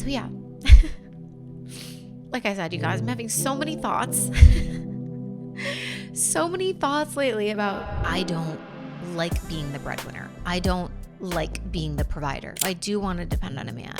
So yeah, like I said, you guys, I'm having so many thoughts, so many thoughts lately about I don't like being the breadwinner. I don't like being the provider. I do want to depend on a man.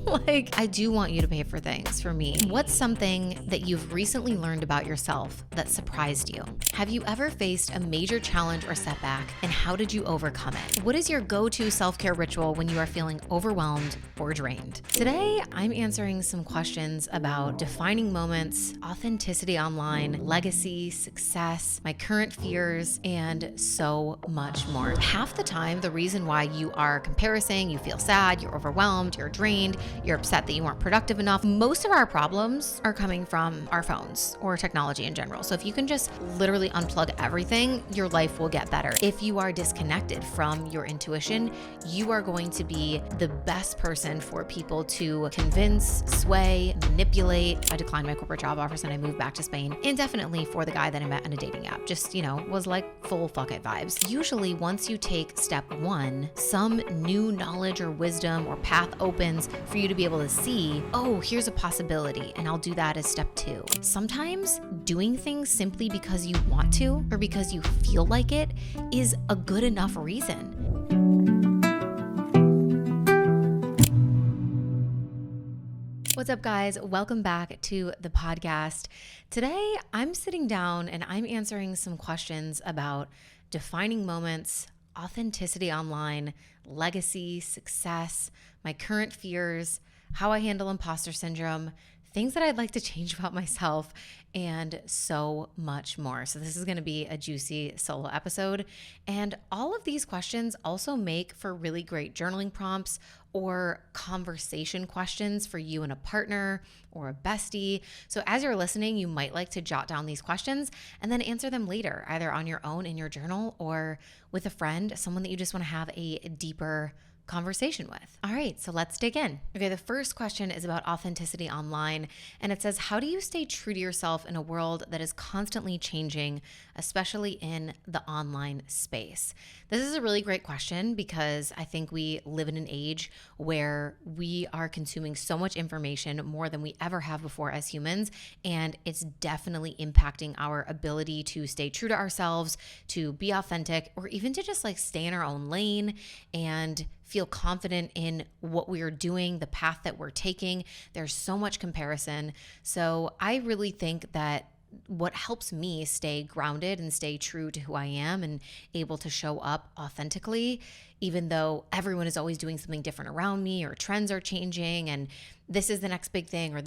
Like, I do want you to pay for things for me. What's something that you've recently learned about yourself that surprised you? Have you ever faced a major challenge or setback, and how did you overcome it? What is your go-to self-care ritual when you are feeling overwhelmed or drained? Today, I'm answering some questions about defining moments, authenticity online, legacy, success, my current fears, and so much more. Half the time, the reason why you are comparing, you feel sad, you're overwhelmed, you're drained, you're upset that you weren't productive enough. Most of our problems are coming from our phones or technology in general. So if you can just literally unplug everything, your life will get better. If you are disconnected from your intuition, you are going to be the best person for people to convince, sway, manipulate. I declined my corporate job offers and I moved back to Spain indefinitely for the guy that I met on a dating app. Just, was like full fuck it vibes. Usually once you take step one, some new knowledge or wisdom or path opens for you to be able to see, oh, here's a possibility, and I'll do that as step two. Sometimes doing things simply because you want to or because you feel like it is a good enough reason. What's up, guys? Welcome back to the podcast. Today, I'm sitting down and I'm answering some questions about defining moments, authenticity online, legacy, success, my current fears, how I handle imposter syndrome, things that I'd like to change about myself, and so much more. So this is going to be a juicy solo episode. And all of these questions also make for really great journaling prompts or conversation questions for you and a partner or a bestie. So as you're listening, you might like to jot down these questions and then answer them later, either on your own in your journal or with a friend, someone that you just want to have a deeper conversation with. All right, so let's dig in. Okay, the first question is about authenticity online, and it says, how do you stay true to yourself in a world that is constantly changing, especially in the online space? This is a really great question because I think we live in an age where we are consuming so much information, more than we ever have before as humans, and it's definitely impacting our ability to stay true to ourselves, to be authentic, or even to just like stay in our own lane and feel confident in what we are doing, the path that we're taking. There's so much comparison. So I really think that what helps me stay grounded and stay true to who I am and able to show up authentically, even though everyone is always doing something different around me, or trends are changing and this is the next big thing, or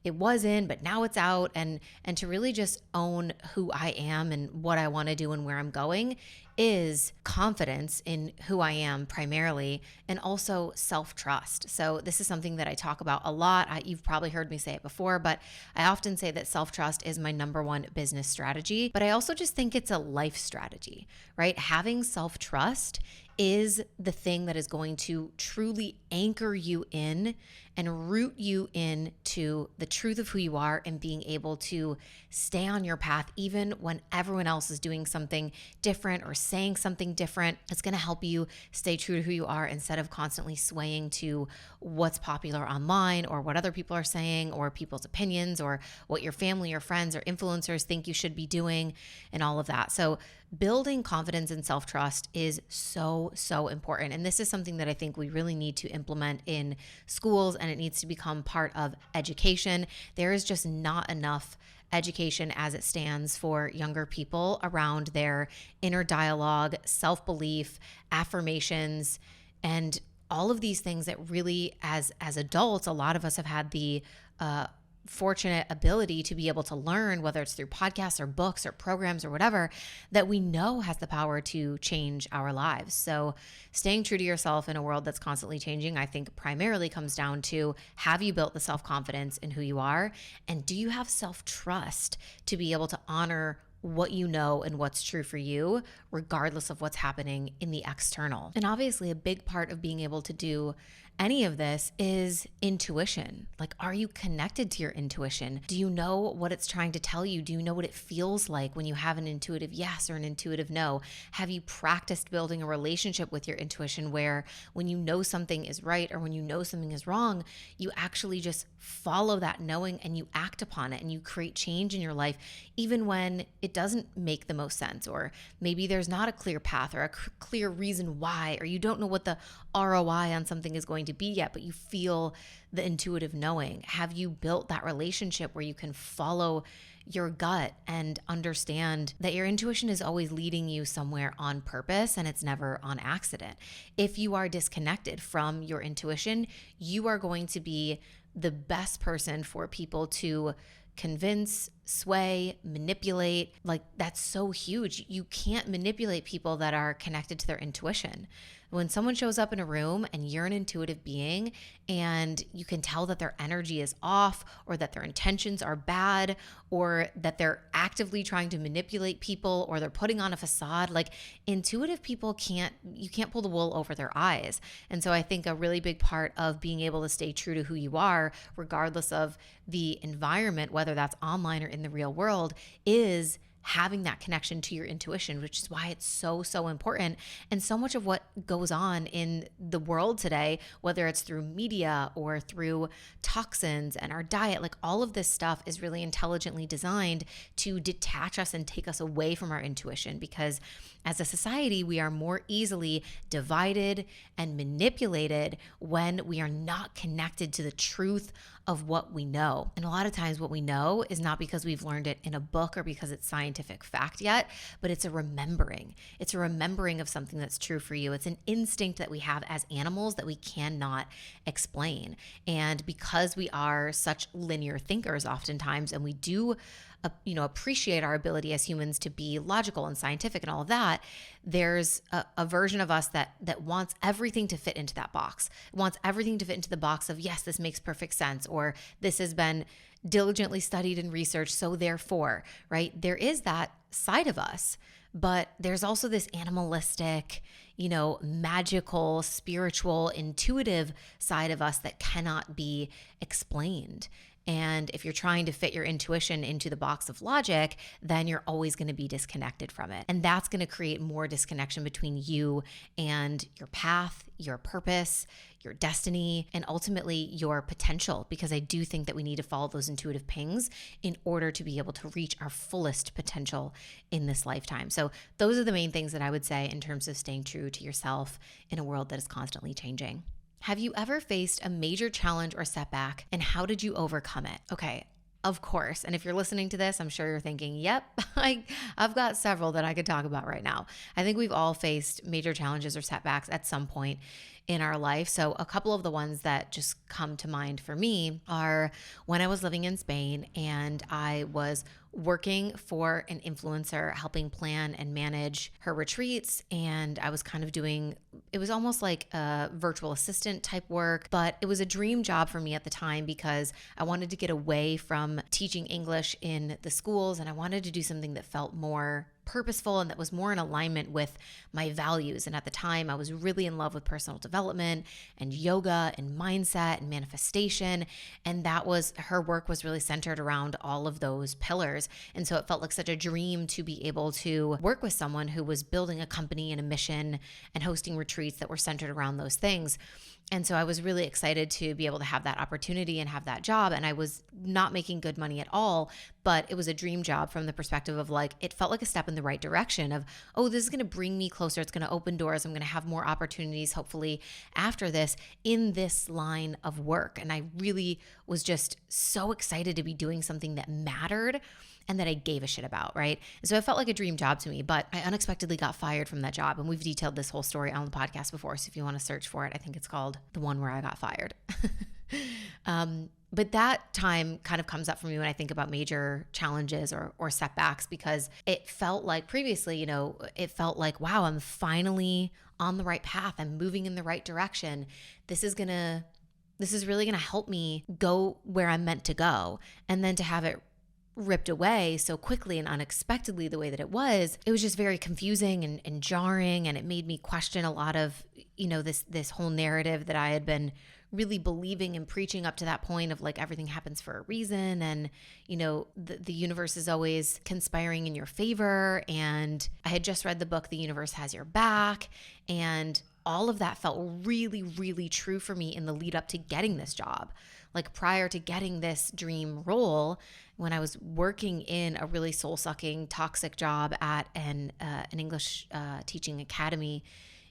it was in, but now it's out, and to really just own who I am and what I want to do and where I'm going is confidence in who I am primarily, and also self-trust. So this is something that I talk about a lot. You've probably heard me say it before, but I often say that self-trust is my number one business strategy, but I also just think it's a life strategy, right? Having self-trust is the thing that is going to truly anchor you in and root you into the truth of who you are, and being able to stay on your path even when everyone else is doing something different or saying something different. It's going to help you stay true to who you are instead of constantly swaying to what's popular online or what other people are saying or people's opinions or what your family or friends or influencers think you should be doing and all of that. So building confidence and self-trust is so, so important. And this is something that I think we really need to implement in schools, and it needs to become part of education. There is just not enough education as it stands for younger people around their inner dialogue, self-belief, affirmations, and all of these things that really, as adults, a lot of us have had the fortunate ability to be able to learn, whether it's through podcasts or books or programs or whatever, that we know has the power to change our lives. So staying true to yourself in a world that's constantly changing, I think primarily comes down to, have you built the self-confidence in who you are? And do you have self-trust to be able to honor what you know and what's true for you, regardless of what's happening in the external? And obviously a big part of being able to do any of this is intuition. Like, are you connected to your intuition? Do you know what it's trying to tell you? Do you know what it feels like when you have an intuitive yes or an intuitive no? Have you practiced building a relationship with your intuition where when you know something is right or when you know something is wrong, you actually just follow that knowing and you act upon it and you create change in your life, even when it doesn't make the most sense, or maybe there's not a clear path or a clear reason why, or you don't know what the ROI on something is going to be yet, but you feel the intuitive knowing. Have you built that relationship where you can follow your gut and understand that your intuition is always leading you somewhere on purpose and it's never on accident? If you are disconnected from your intuition, you are going to be the best person for people to convince, sway, manipulate. Like, that's so huge. You can't manipulate people that are connected to their intuition. When someone shows up in a room and you're an intuitive being and you can tell that their energy is off or that their intentions are bad or that they're actively trying to manipulate people or they're putting on a facade, like, intuitive people you can't pull the wool over their eyes. And so I think a really big part of being able to stay true to who you are, regardless of the environment, whether that's online or in the real world, is having that connection to your intuition, which is why it's so, so important. And so much of what goes on in the world today, whether it's through media or through toxins and our diet, like, all of this stuff is really intelligently designed to detach us and take us away from our intuition, because as a society, we are more easily divided and manipulated when we are not connected to the truth of what we know. And a lot of times what we know is not because we've learned it in a book or because it's scientific fact yet, but it's a remembering. It's a remembering of something that's true for you. It's an instinct that we have as animals that we cannot explain. And because we are such linear thinkers oftentimes, and we do appreciate our ability as humans to be logical and scientific and all of that, there's a version of us that wants everything to fit into that box. It wants everything to fit into the box of, yes, this makes perfect sense, or this has been diligently studied and researched, so therefore, right? There is that side of us, but there's also this animalistic, magical, spiritual, intuitive side of us that cannot be explained. And if you're trying to fit your intuition into the box of logic, then you're always going to be disconnected from it. And that's going to create more disconnection between you and your path, your purpose, your destiny, and ultimately your potential. Because I do think that we need to follow those intuitive pings in order to be able to reach our fullest potential in this lifetime. So those are the main things that I would say in terms of staying true to yourself in a world that is constantly changing. Have you ever faced a major challenge or setback, and how did you overcome it? Okay, of course. And if you're listening to this, I'm sure you're thinking, yep, I've got several that I could talk about right now. I think we've all faced major challenges or setbacks at some point in our life. So a couple of the ones that just come to mind for me are when I was living in Spain and I was working for an influencer, helping plan and manage her retreats. And I was kind of it was almost like a virtual assistant type work, but it was a dream job for me at the time because I wanted to get away from teaching English in the schools and I wanted to do something that felt more purposeful and that was more in alignment with my values. And at the time, I was really in love with personal development and yoga and mindset and manifestation. And her work was really centered around all of those pillars. And so it felt like such a dream to be able to work with someone who was building a company and a mission and hosting retreats that were centered around those things. And so I was really excited to be able to have that opportunity and have that job. And I was not making good money at all, but it was a dream job from the perspective of it felt like a step in the right direction of, oh, this is going to bring me closer. It's going to open doors. I'm going to have more opportunities, hopefully after this, in this line of work. And I really was just so excited to be doing something that mattered and that I gave a shit about, right? And so it felt like a dream job to me, but I unexpectedly got fired from that job. And we've detailed this whole story on the podcast before. So if you want to search for it, I think it's called The One Where I Got Fired. But that time kind of comes up for me when I think about major challenges or setbacks, because it felt like previously, it felt like, wow, I'm finally on the right path. I'm moving in the right direction. This is really going to help me go where I'm meant to go. And then to have it ripped away so quickly and unexpectedly the way that it was just very confusing and jarring. And it made me question a lot of, this whole narrative that I had been really believing and preaching up to that point of like everything happens for a reason. And, the universe is always conspiring in your favor. And I had just read the book, The Universe Has Your Back. And all of that felt really, really true for me in the lead up to getting this job. Like prior to getting this dream role, when I was working in a really soul-sucking, toxic job at an English teaching academy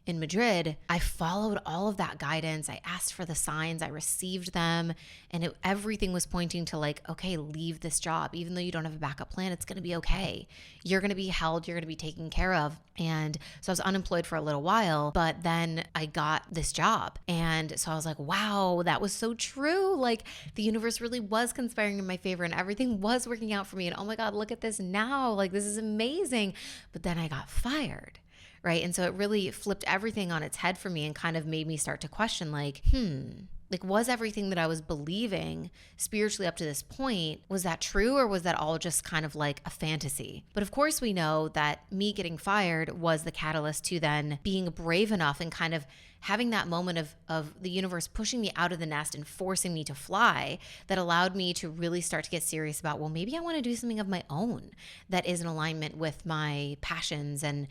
in Madrid, I followed all of that guidance. I asked for the signs, I received them, and everything was pointing to like, okay, leave this job. Even though you don't have a backup plan, it's going to be okay. You're going to be held, you're going to be taken care of. And so I was unemployed for a little while, but then I got this job. And so I was like, wow, that was so true. Like the universe really was conspiring in my favor and everything was working out for me. And oh my God, look at this now. Like this is amazing. But then I got fired. Right. And so it really flipped everything on its head for me and kind of made me start to question like, was everything that I was believing spiritually up to this point, was that true or was that all just kind of like a fantasy? But of course we know that me getting fired was the catalyst to then being brave enough and kind of having that moment of the universe pushing me out of the nest and forcing me to fly that allowed me to really start to get serious about, well, maybe I want to do something of my own that is in alignment with my passions. And,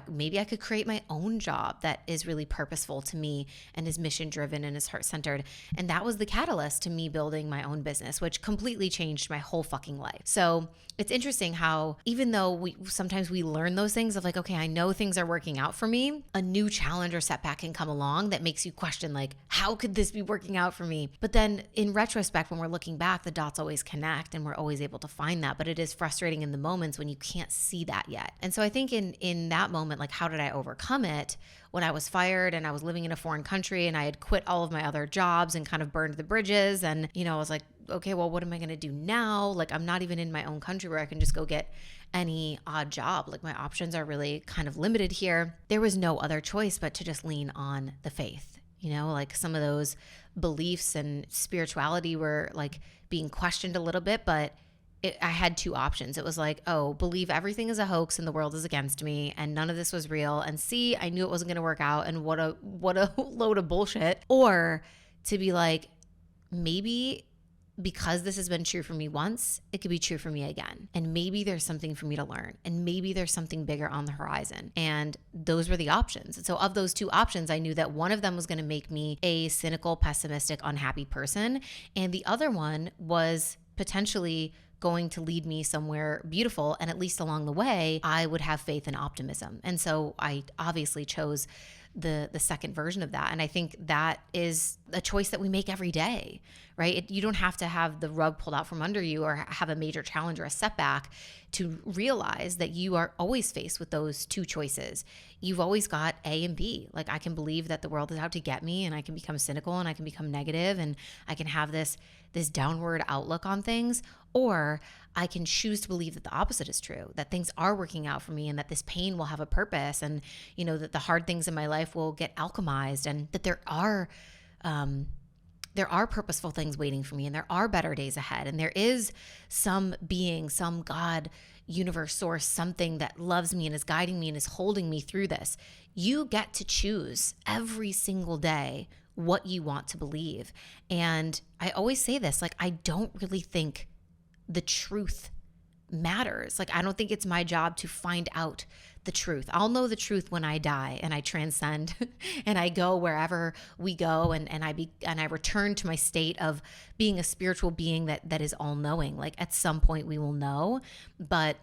maybe I could create my own job that is really purposeful to me and is mission driven and is heart centered. And that was the catalyst to me building my own business, which completely changed my whole fucking life. So it's interesting how even though sometimes we learn those things of like, okay, I know things are working out for me, a new challenge or setback can come along that makes you question like, how could this be working out for me? But then in retrospect, when we're looking back, the dots always connect and we're always able to find that. But it is frustrating in the moments when you can't see that yet. And so I think in that moment, like how did I overcome it? When I was fired and I was living in a foreign country and I had quit all of my other jobs and kind of burned the bridges. And, I was like, okay, well, what am I going to do now? Like, I'm not even in my own country where I can just go get any odd job. Like my options are really kind of limited here. There was no other choice but to just lean on the faith. Like some of those beliefs and spirituality were like being questioned a little bit, but I had two options. It was like, oh, believe everything is a hoax and the world is against me and none of this was real. And see, I knew it wasn't going to work out and what a load of bullshit. Or to be like, maybe because this has been true for me once, it could be true for me again. And maybe there's something for me to learn. And maybe there's something bigger on the horizon. And those were the options. And so of those two options, I knew that one of them was going to make me a cynical, pessimistic, unhappy person. And the other one was potentially going to lead me somewhere beautiful. And at least along the way, I would have faith and optimism. And so I obviously chose the second version of that. And I think that is a choice that we make every day, right? You don't have to have the rug pulled out from under you or have a major challenge or a setback to realize that you are always faced with those two choices. You've always got A and B. Like I can believe that the world is out to get me and I can become cynical and I can become negative and I can have this downward outlook on things, or I can choose to believe that the opposite is true, that things are working out for me and that this pain will have a purpose and, that the hard things in my life will get alchemized and that there are purposeful things waiting for me and there are better days ahead. And there is some being, some God, universe, source, something that loves me and is guiding me and is holding me through this. You get to choose every single day what you want to believe. And I always say this, like, I don't really think the truth matters. Like, I don't think it's my job to find out the truth. I'll know the truth when I die and I transcend and I go wherever we go and I return to my state of being a spiritual being that is all knowing. Like at some point we will know, but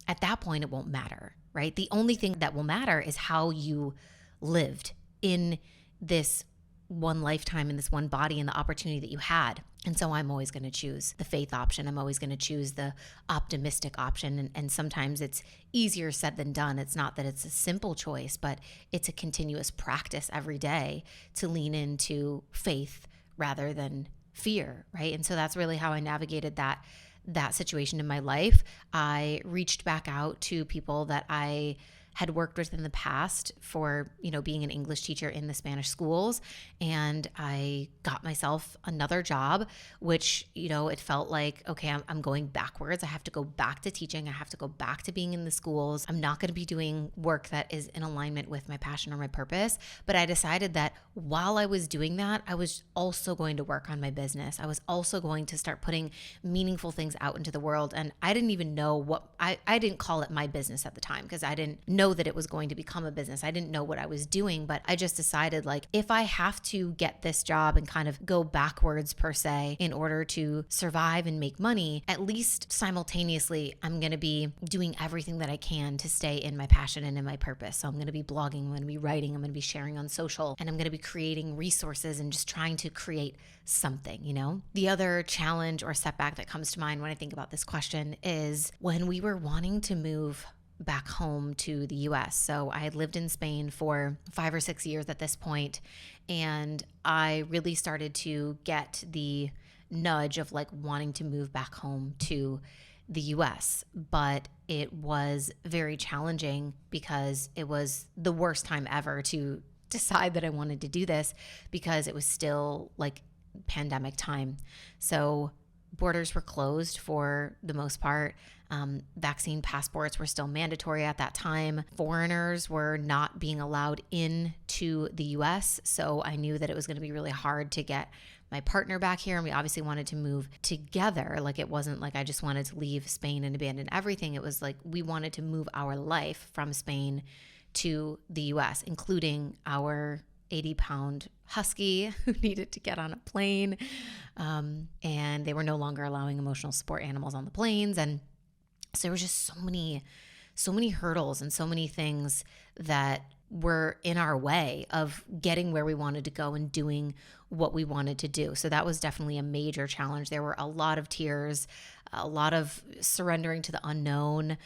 at that point it won't matter, right? The only thing that will matter is how you lived in this one lifetime, in this one body, and the opportunity that you had. And so I'm always going to choose the faith option. I'm always going to choose the optimistic option. And sometimes it's easier said than done. It's not that it's a simple choice, but it's a continuous practice every day to lean into faith rather than fear, right? And so that's really how I navigated that situation in my life. I reached back out to people that I had worked with in the past for, being an English teacher in the Spanish schools. And I got myself another job, which, it felt like, okay, I'm going backwards. I have to go back to teaching. I have to go back to being in the schools. I'm not going to be doing work that is in alignment with my passion or my purpose. But I decided that while I was doing that, I was also going to work on my business. I was also going to start putting meaningful things out into the world. And I didn't even know I didn't call it my business at the time because I didn't know that it was going to become a business. I didn't know what I was doing, but I just decided like, if I have to get this job and kind of go backwards per se in order to survive and make money, at least simultaneously, I'm going to be doing everything that I can to stay in my passion and in my purpose. So I'm going to be blogging, I'm going to be writing, I'm going to be sharing on social, and I'm going to be creating resources and just trying to create something, The other challenge or setback that comes to mind when I think about this question is when we were wanting to move back home to the US. So I had lived in Spain for 5 or 6 years at this point, and I really started to get the nudge of like wanting to move back home to the US, but it was very challenging because it was the worst time ever to decide that I wanted to do this because it was still like pandemic time. So borders were closed for the most part. Vaccine passports were still mandatory at that time. Foreigners were not being allowed into the US. So I knew that it was going to be really hard to get my partner back here. And we obviously wanted to move together. Like it wasn't like I just wanted to leave Spain and abandon everything. It was like we wanted to move our life from Spain to the US, including our 80-pound husky who needed to get on a plane. And they were no longer allowing emotional support animals on the planes. And so there was just so many hurdles and so many things that were in our way of getting where we wanted to go and doing what we wanted to do. So that was definitely a major challenge. There were a lot of tears, a lot of surrendering to the unknown.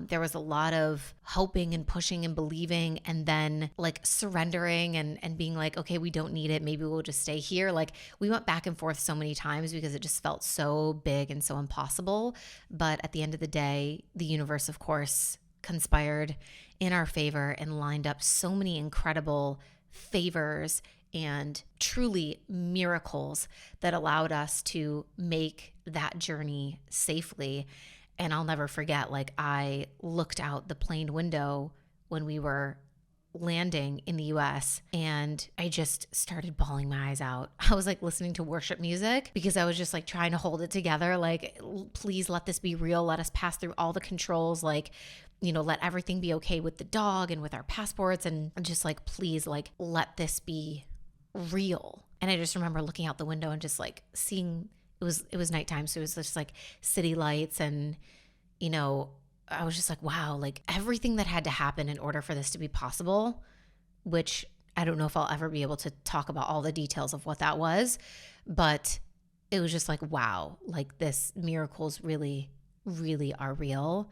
There was a lot of hoping and pushing and believing, and then like surrendering and being like, okay, we don't need it. Maybe we'll just stay here. Like we went back and forth so many times because it just felt so big and so impossible. But at the end of the day, the universe, of course, conspired in our favor and lined up so many incredible favors and truly miracles that allowed us to make that journey safely. And I'll never forget, like I looked out the plane window when we were landing in the US and I just started bawling my eyes out. I was like listening to worship music because I was just like trying to hold it together. Like, please let this be real. Let us pass through all the controls. Like, let everything be okay with the dog and with our passports. And just like, please, like, let this be real. And I just remember looking out the window and just like seeing, it was nighttime. So it was just like city lights and, I was just like, wow, like everything that had to happen in order for this to be possible, which I don't know if I'll ever be able to talk about all the details of what that was, but it was just like, wow, like this miracles really, really are real.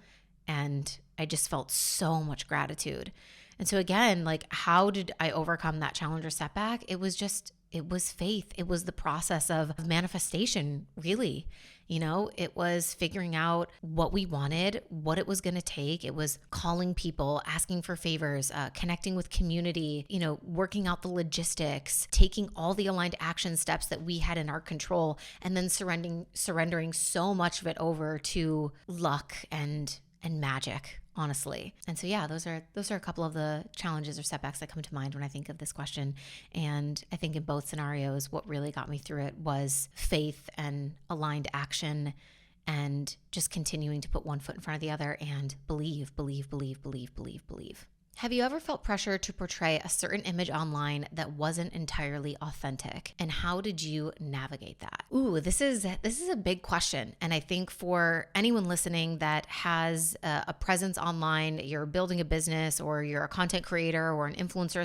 And I just felt so much gratitude. And so again, like how did I overcome that challenge or setback? It was faith. It was the process of manifestation, really. It was figuring out what we wanted, what it was going to take. It was calling people, asking for favors, connecting with community, working out the logistics, taking all the aligned action steps that we had in our control, and then surrendering so much of it over to luck and magic, honestly. And so yeah, those are a couple of the challenges or setbacks that come to mind when I think of this question. And I think in both scenarios, what really got me through it was faith and aligned action and just continuing to put one foot in front of the other and believe. Have you ever felt pressure to portray a certain image online that wasn't entirely authentic? And how did you navigate that? Ooh, this is a big question. And I think for anyone listening that has a presence online, you're building a business or you're a content creator or an influencer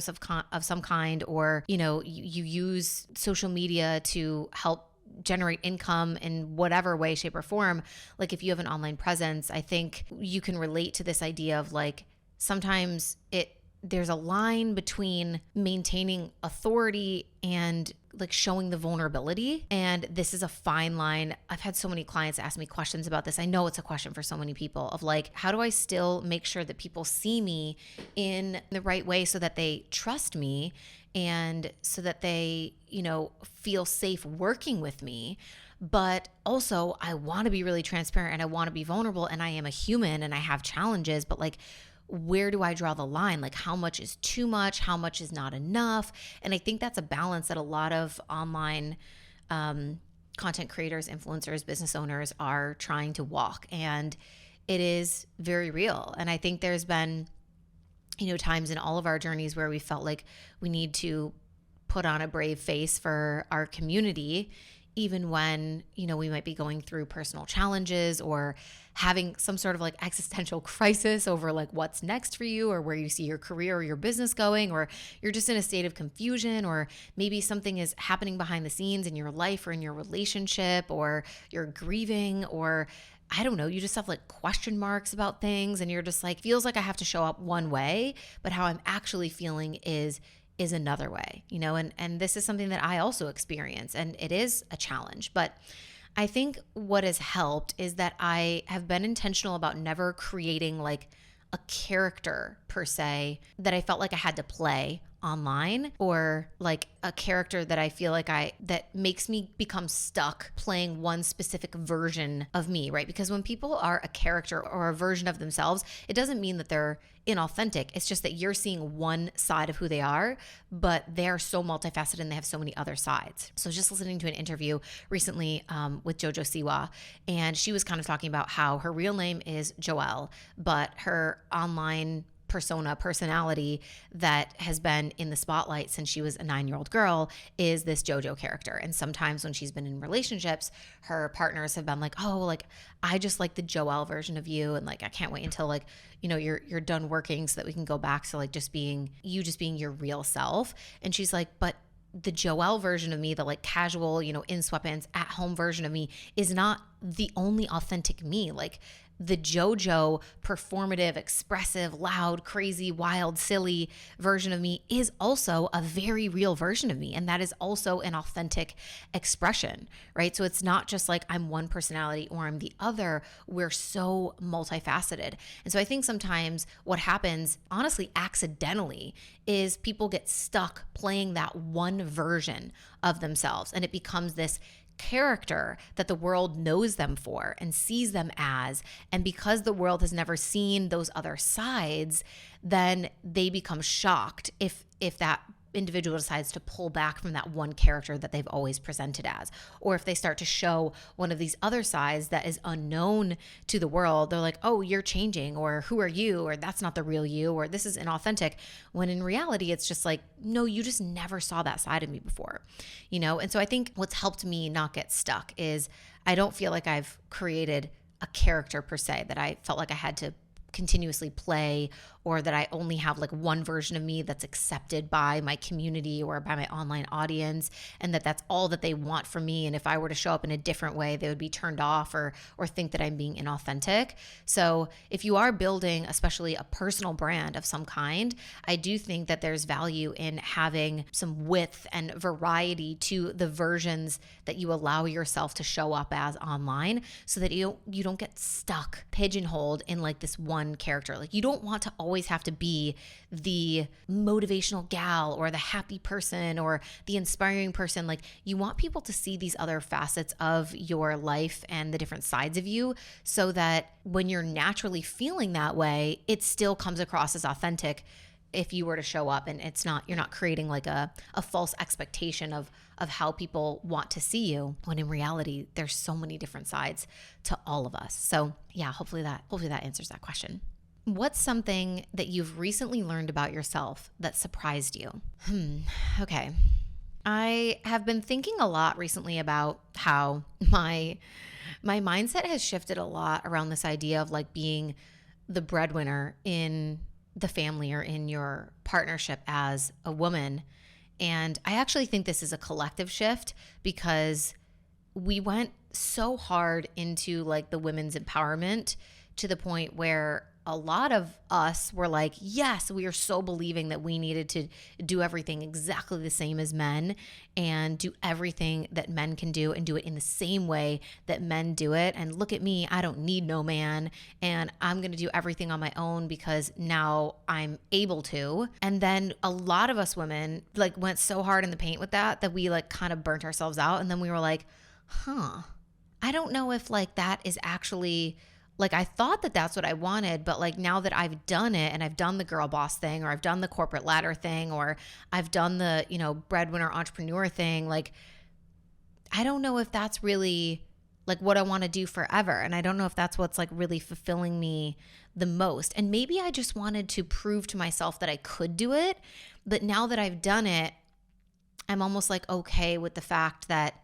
of some kind, or, you use social media to help generate income in whatever way, shape, or form. Like if you have an online presence, I think you can relate to this idea of like, sometimes it there's a line between maintaining authority and like showing the vulnerability. And this is a fine line. I've had so many clients ask me questions about this. I know it's a question for so many people of like, how do I still make sure that people see me in the right way so that they trust me and so that they, feel safe working with me? But also I want to be really transparent and I want to be vulnerable, and I am a human and I have challenges, but like, where do I draw the line? Like, how much is too much? How much is not enough? And I think that's a balance that a lot of online content creators, influencers, business owners are trying to walk. And it is very real. And I think there's been, times in all of our journeys where we felt like we need to put on a brave face for our community, even when, we might be going through personal challenges or having some sort of like existential crisis over like what's next for you or where you see your career or your business going, or you're just in a state of confusion, or maybe something is happening behind the scenes in your life or in your relationship, or you're grieving, or I don't know, you just have like question marks about things and you're just like, feels like I have to show up one way, but how I'm actually feeling is another way, and this is something that I also experience, and it is a challenge. But I think what has helped is that I have been intentional about never creating like a character per se that I felt like I had to play online, or like a character that I feel like that makes me become stuck playing one specific version of me, right? Because when people are a character or a version of themselves, it doesn't mean that they're inauthentic. It's just that you're seeing one side of who they are, but they're so multifaceted and they have so many other sides. So I was just listening to an interview recently with Jojo Siwa, and she was kind of talking about how her real name is Joelle, but her online personality that has been in the spotlight since she was a 9-year-old girl is this JoJo character. And sometimes when she's been in relationships, her partners have been like, oh, like, I just like the Joelle version of you. And like, I can't wait until like, you're done working so that we can go back to like just being your real self. And she's like, but the Joelle version of me, the like casual, in sweatpants at home version of me is not the only authentic me. Like, the JoJo performative, expressive, loud, crazy, wild, silly version of me is also a very real version of me. And that is also an authentic expression, right? So it's not just like I'm one personality or I'm the other. We're so multifaceted. And so I think sometimes what happens, honestly, accidentally, is people get stuck playing that one version of themselves. And it becomes this character that the world knows them for and sees them as. And because the world has never seen those other sides, then they become shocked if that individual decides to pull back from that one character that they've always presented as. Or if they start to show one of these other sides that is unknown to the world, they're like, oh, you're changing, or who are you, or that's not the real you, or this is inauthentic. When in reality, it's just like, no, you just never saw that side of me before, And so I think what's helped me not get stuck is I don't feel like I've created a character per se that I felt like I had to continuously play, or that I only have like one version of me that's accepted by my community or by my online audience, and that's all that they want from me. And if I were to show up in a different way, they would be turned off or think that I'm being inauthentic. So if you are building, especially a personal brand of some kind, I do think that there's value in having some width and variety to the versions that you allow yourself to show up as online, so that you don't get stuck, pigeonholed in like this one character. Like, you don't want to always have to be the motivational gal or the happy person or the inspiring person. Like, you want people to see these other facets of your life and the different sides of you, so that when you're naturally feeling that way, it still comes across as authentic if you were to show up, and you're not creating like a false expectation of how people want to see you, when in reality, there's so many different sides to all of us. So yeah, hopefully that answers that question. What's something that you've recently learned about yourself that surprised you? Okay. I have been thinking a lot recently about how my mindset has shifted a lot around this idea of like being the breadwinner in the family or in your partnership as a woman. And I actually think this is a collective shift, because we went so hard into like the women's empowerment to the point where a lot of us were like, yes, we are so believing that we needed to do everything exactly the same as men and do everything that men can do and do it in the same way that men do it. And look at me, I don't need no man, and I'm going to do everything on my own because now I'm able to. And then a lot of us women like went so hard in the paint with that we like kind of burnt ourselves out. And then we were like, I don't know if like that is actually like, I thought that that's what I wanted, but like now that I've done it and I've done the girl boss thing, or I've done the corporate ladder thing, or I've done the, breadwinner entrepreneur thing, like, I don't know if that's really like what I want to do forever. And I don't know if that's what's like really fulfilling me the most. And maybe I just wanted to prove to myself that I could do it. But now that I've done it, I'm almost like okay with the fact that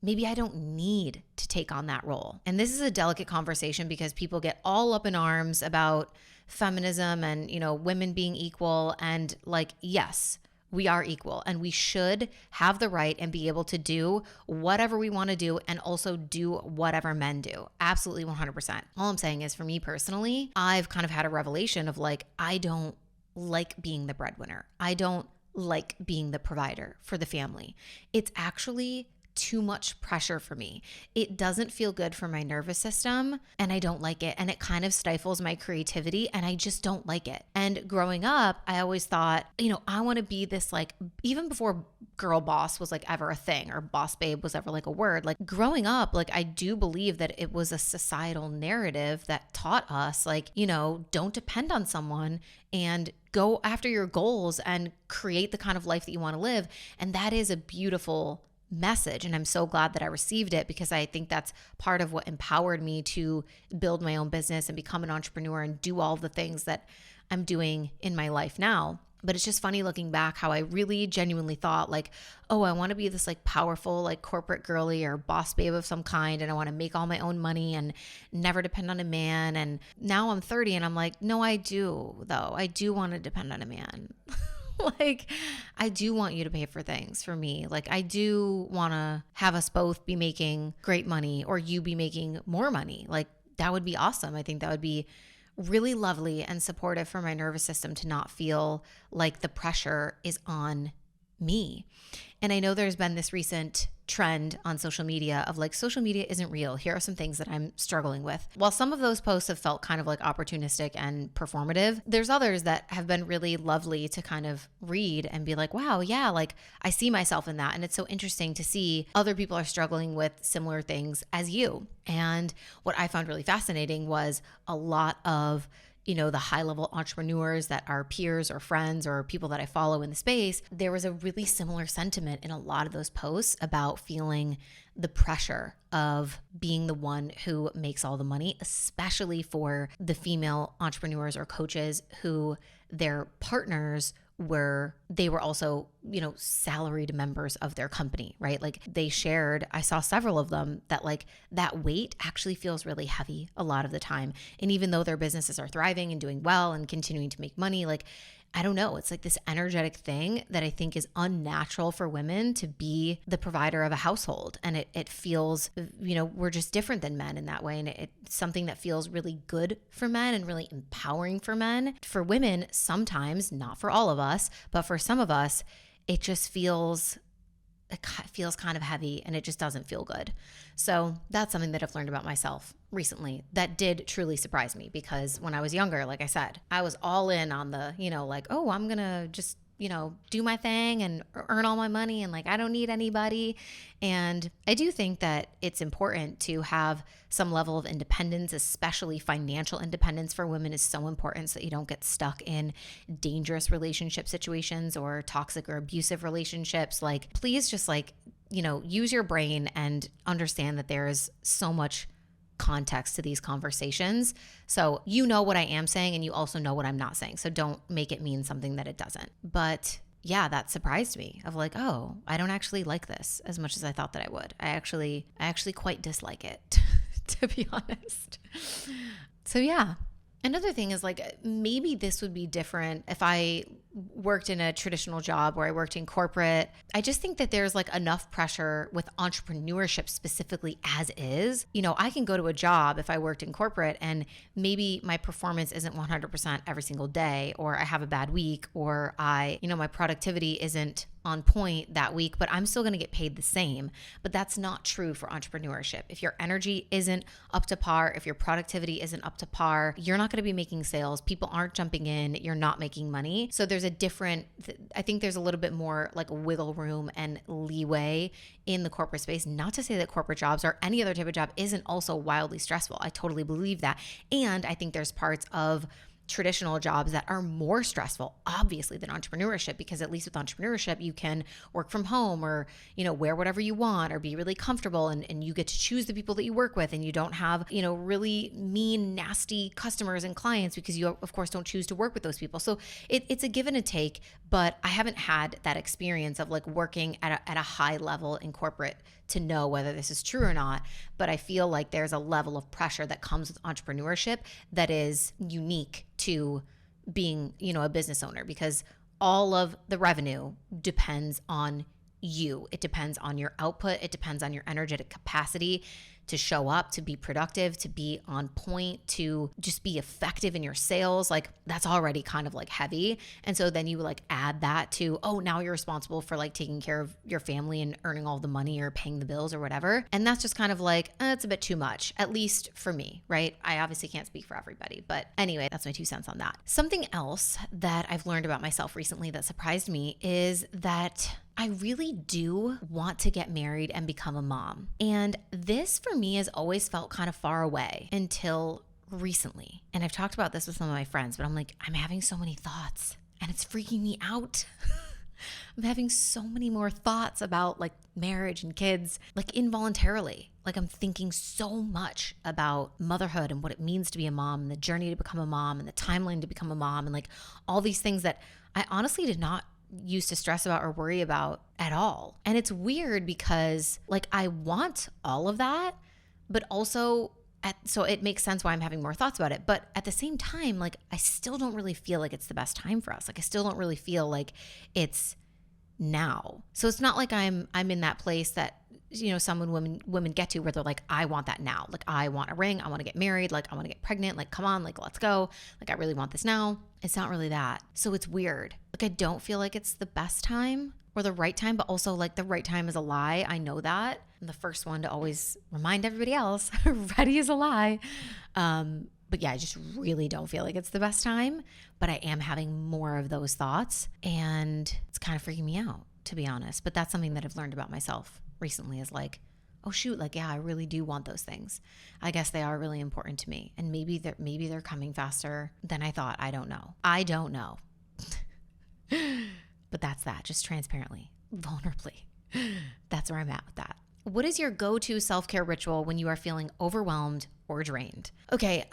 maybe I don't need to take on that role. And this is a delicate conversation because people get all up in arms about feminism and, women being equal. And like, yes, we are equal and we should have the right and be able to do whatever we want to do and also do whatever men do. Absolutely 100%. All I'm saying is for me personally, I've kind of had a revelation of like, I don't like being the breadwinner. I don't like being the provider for the family. It's actually too much pressure for me. It doesn't feel good for my nervous system and I don't like it. And it kind of stifles my creativity and I just don't like it. And growing up, I always thought, I want to be this like, even before girl boss was like ever a thing or boss babe was ever like a word, like growing up, like I do believe that it was a societal narrative that taught us like, don't depend on someone and go after your goals and create the kind of life that you want to live. And that is a beautiful message. And I'm so glad that I received it because I think that's part of what empowered me to build my own business and become an entrepreneur and do all the things that I'm doing in my life now. But it's just funny looking back how I really genuinely thought like, oh, I want to be this like powerful, like corporate girly or boss babe of some kind. And I want to make all my own money and never depend on a man. And now I'm 30 and I'm like, no, I do though. I do want to depend on a man. Like, I do want you to pay for things for me. Like, I do want to have us both be making great money or you be making more money. Like, that would be awesome. I think that would be really lovely and supportive for my nervous system to not feel like the pressure is on me. And I know there's been this recent trend on social media of like, social media isn't real. Here are some things that I'm struggling with. While some of those posts have felt kind of like opportunistic and performative, there's others that have been really lovely to kind of read and be like, wow, yeah, like I see myself in that. And it's so interesting to see other people are struggling with similar things as you. And what I found really fascinating was a lot of the high level entrepreneurs that are peers or friends or people that I follow in the space, there was a really similar sentiment in a lot of those posts about feeling the pressure of being the one who makes all the money, especially for the female entrepreneurs or coaches who their partners were also, salaried members of their company, right? Like they shared, I saw several of them that like that weight actually feels really heavy a lot of the time. And even though their businesses are thriving and doing well and continuing to make money, like I don't know, it's like this energetic thing that I think is unnatural for women to be the provider of a household. And it feels, we're just different than men in that way. And it's something that feels really good for men and really empowering for men. For women, sometimes, not for all of us, but for some of us, it feels kind of heavy and it just doesn't feel good. So that's something that I've learned about myself recently that did truly surprise me because when I was younger, like I said, I was all in on the, like, oh, I'm going to just, do my thing and earn all my money and like, I don't need anybody. And I do think that it's important to have some level of independence, especially financial independence for women is so important so that you don't get stuck in dangerous relationship situations or toxic or abusive relationships. Like, please just like, use your brain and understand that there is so much context to these conversations. So you know what I am saying and you also know what I'm not saying. So don't make it mean something that it doesn't. But yeah, that surprised me of like, oh, I don't actually like this as much as I thought that I would. I actually quite dislike it, to be honest. So yeah. Another thing is like, maybe this would be different if I worked in a traditional job or I worked in corporate. I just think that there's like enough pressure with entrepreneurship specifically as is. I can go to a job if I worked in corporate and maybe my performance isn't 100% every single day, or I have a bad week, or my productivity isn't on point that week, but I'm still going to get paid the same. But that's not true for entrepreneurship. If your energy isn't up to par, if your productivity isn't up to par, you're not going to be making sales. People aren't jumping in. You're not making money. So I think there's a little bit more like wiggle room and leeway in the corporate space. Not to say that corporate jobs or any other type of job isn't also wildly stressful. I totally believe that. And I think there's parts of traditional jobs that are more stressful, obviously, than entrepreneurship, because at least with entrepreneurship, you can work from home or, wear whatever you want or be really comfortable, and you get to choose the people that you work with, and you don't have, really mean, nasty customers and clients because you, of course, don't choose to work with those people. So it's a give and a take, but I haven't had that experience of like working at a high level in corporate to know whether this is true or not. But I feel like there's a level of pressure that comes with entrepreneurship that is unique to being, a business owner, because all of the revenue depends on you. It depends on your output. It depends on your energetic capacity to show up, to be productive, to be on point, to just be effective in your sales. Like that's already kind of like heavy. And so then you like add that to, now you're responsible for like taking care of your family and earning all the money or paying the bills or whatever. And that's just kind of like, it's a bit too much, at least for me, right? I obviously can't speak for everybody, but anyway, that's my 2 cents on that. Something else that I've learned about myself recently that surprised me is that I really do want to get married and become a mom. And this for me has always felt kind of far away until recently. And I've talked about this with some of my friends, but I'm like, I'm having so many thoughts and it's freaking me out. I'm having so many more thoughts about like marriage and kids, like involuntarily. Like I'm thinking so much about motherhood and what it means to be a mom and the journey to become a mom and the timeline to become a mom and like all these things that I honestly did not used to stress about or worry about at all. And it's weird because like I want all of that, but also so it makes sense why I'm having more thoughts about it. But at the same time, like I still don't really feel like it's the best time for us. Like I still don't really feel like it's now. So it's not like I'm in that place that some women get to where they're like, I want that now. Like I want a ring, I want to get married, like I want to get pregnant, like come on, like let's go. Like I really want this now. It's not really that. So it's weird. Like I don't feel like it's the best time or the right time, but also like the right time is a lie. I know that. I'm the first one to always remind everybody else, ready is a lie. But yeah, I just really don't feel like it's the best time, but I am having more of those thoughts and it's kind of freaking me out, to be honest. But that's something that I've learned about myself recently is like, oh shoot, like, yeah, I really do want those things. I guess they are really important to me. And maybe they're coming faster than I thought. I don't know. But that's that, just transparently, vulnerably. That's where I'm at with that. What is your go-to self-care ritual when you are feeling overwhelmed or drained? Okay,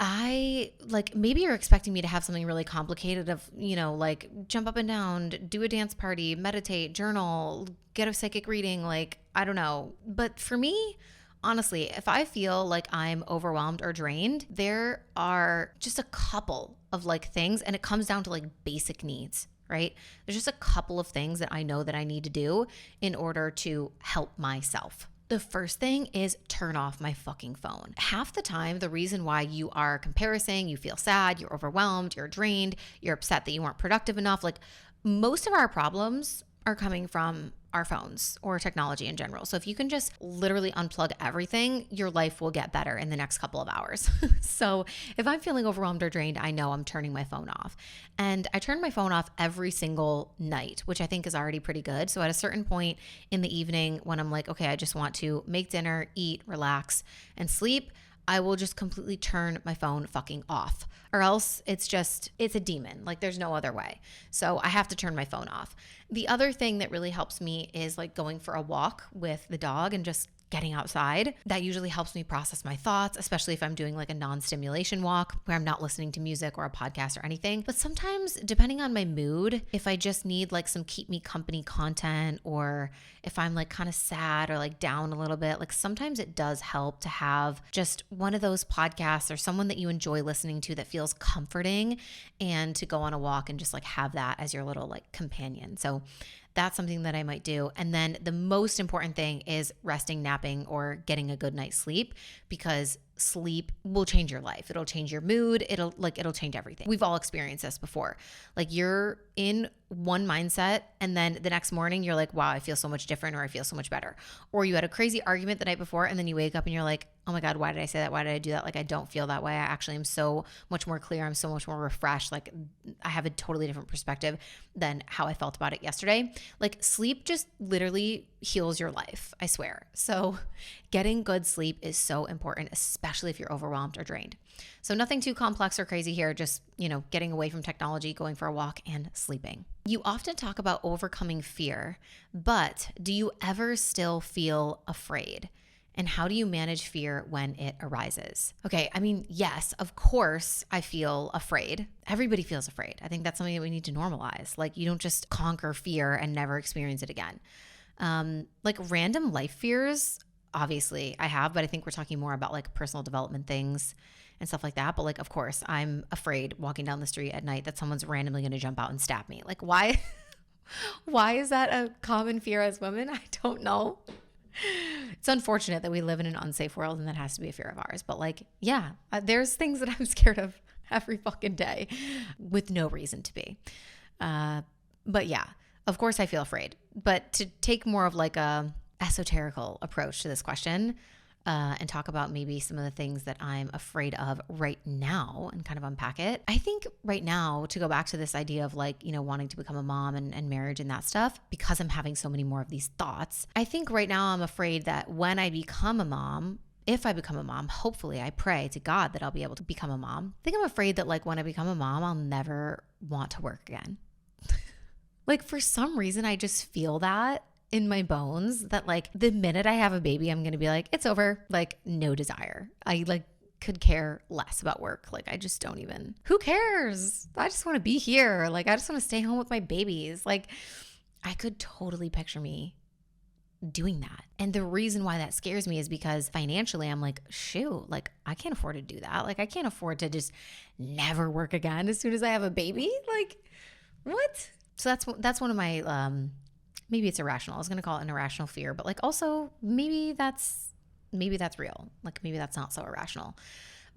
maybe you're expecting me to have something really complicated of, like jump up and down, do a dance party, meditate, journal, get a psychic reading, like, I don't know. But for me, honestly, if I feel like I'm overwhelmed or drained, there are just a couple of like things, and it comes down to like basic needs, right? There's just a couple of things that I know that I need to do in order to help myself. The first thing is turn off my fucking phone. Half the time, the reason why you are comparing, you feel sad, you're overwhelmed, you're drained, you're upset that you weren't productive enough, like most of our problems are coming from our phones or technology in general. So if you can just literally unplug everything, your life will get better in the next couple of hours. So if I'm feeling overwhelmed or drained, I know I'm turning my phone off. And I turn my phone off every single night, which I think is already pretty good. So at a certain point in the evening when I'm like, okay, I just want to make dinner, eat, relax, and sleep, I will just completely turn my phone fucking off, or else it's a demon. Like there's no other way. So I have to turn my phone off. The other thing that really helps me is like going for a walk with the dog and just getting outside. That usually helps me process my thoughts, especially if I'm doing like a non-stimulation walk where I'm not listening to music or a podcast or anything. But sometimes, depending on my mood, if I just need like some keep me company content, or if I'm like kind of sad or like down a little bit, like sometimes it does help to have just one of those podcasts or someone that you enjoy listening to that feels comforting, and to go on a walk and just like have that as your little like companion. So that's something that I might do. And then the most important thing is resting, napping, or getting a good night's sleep, because sleep will change your life. It'll change your mood. It'll change everything. We've all experienced this before. Like you're in one mindset and then the next morning you're like, wow, I feel so much different, or I feel so much better. Or you had a crazy argument the night before and then you wake up and you're like, oh my God, why did I say that? Why did I do that? Like, I don't feel that way. I actually am so much more clear. I'm so much more refreshed. Like I have a totally different perspective than how I felt about it yesterday. Like sleep just literally heals your life, I swear. So getting good sleep is so important, especially if you're overwhelmed or drained. So nothing too complex or crazy here, just, getting away from technology, going for a walk, and sleeping. You often talk about overcoming fear, but do you ever still feel afraid? And how do you manage fear when it arises? Okay, yes, of course I feel afraid. Everybody feels afraid. I think that's something that we need to normalize. Like you don't just conquer fear and never experience it again. Like random life fears, obviously I have, but I think we're talking more about like personal development things and stuff like that. But like, of course, I'm afraid walking down the street at night that someone's randomly going to jump out and stab me. Like why, why is that a common fear as women? I don't know. It's unfortunate that we live in an unsafe world and that has to be a fear of ours. But like, yeah, there's things that I'm scared of every fucking day with no reason to be. But yeah, of course I feel afraid. But to take more of like a esoterical approach to this question, and talk about maybe some of the things that I'm afraid of right now and kind of unpack it. I think right now, to go back to this idea of like, wanting to become a mom and marriage and that stuff, because I'm having so many more of these thoughts, I think right now I'm afraid that when I become a mom, if I become a mom, hopefully I pray to God that I'll be able to become a mom. I think I'm afraid that like when I become a mom, I'll never want to work again. Like for some reason, I just feel that in my bones that like the minute I have a baby, I'm going to be like, it's over. Like no desire. I like could care less about work. Like I just don't even, who cares? I just want to be here. Like I just want to stay home with my babies. Like I could totally picture me doing that. And the reason why that scares me is because financially I'm like, shoot, like I can't afford to do that. Like I can't afford to just never work again as soon as I have a baby. Like what? So that's one of my, maybe it's irrational. I was going to call it an irrational fear, but like also maybe that's real. Like maybe that's not so irrational.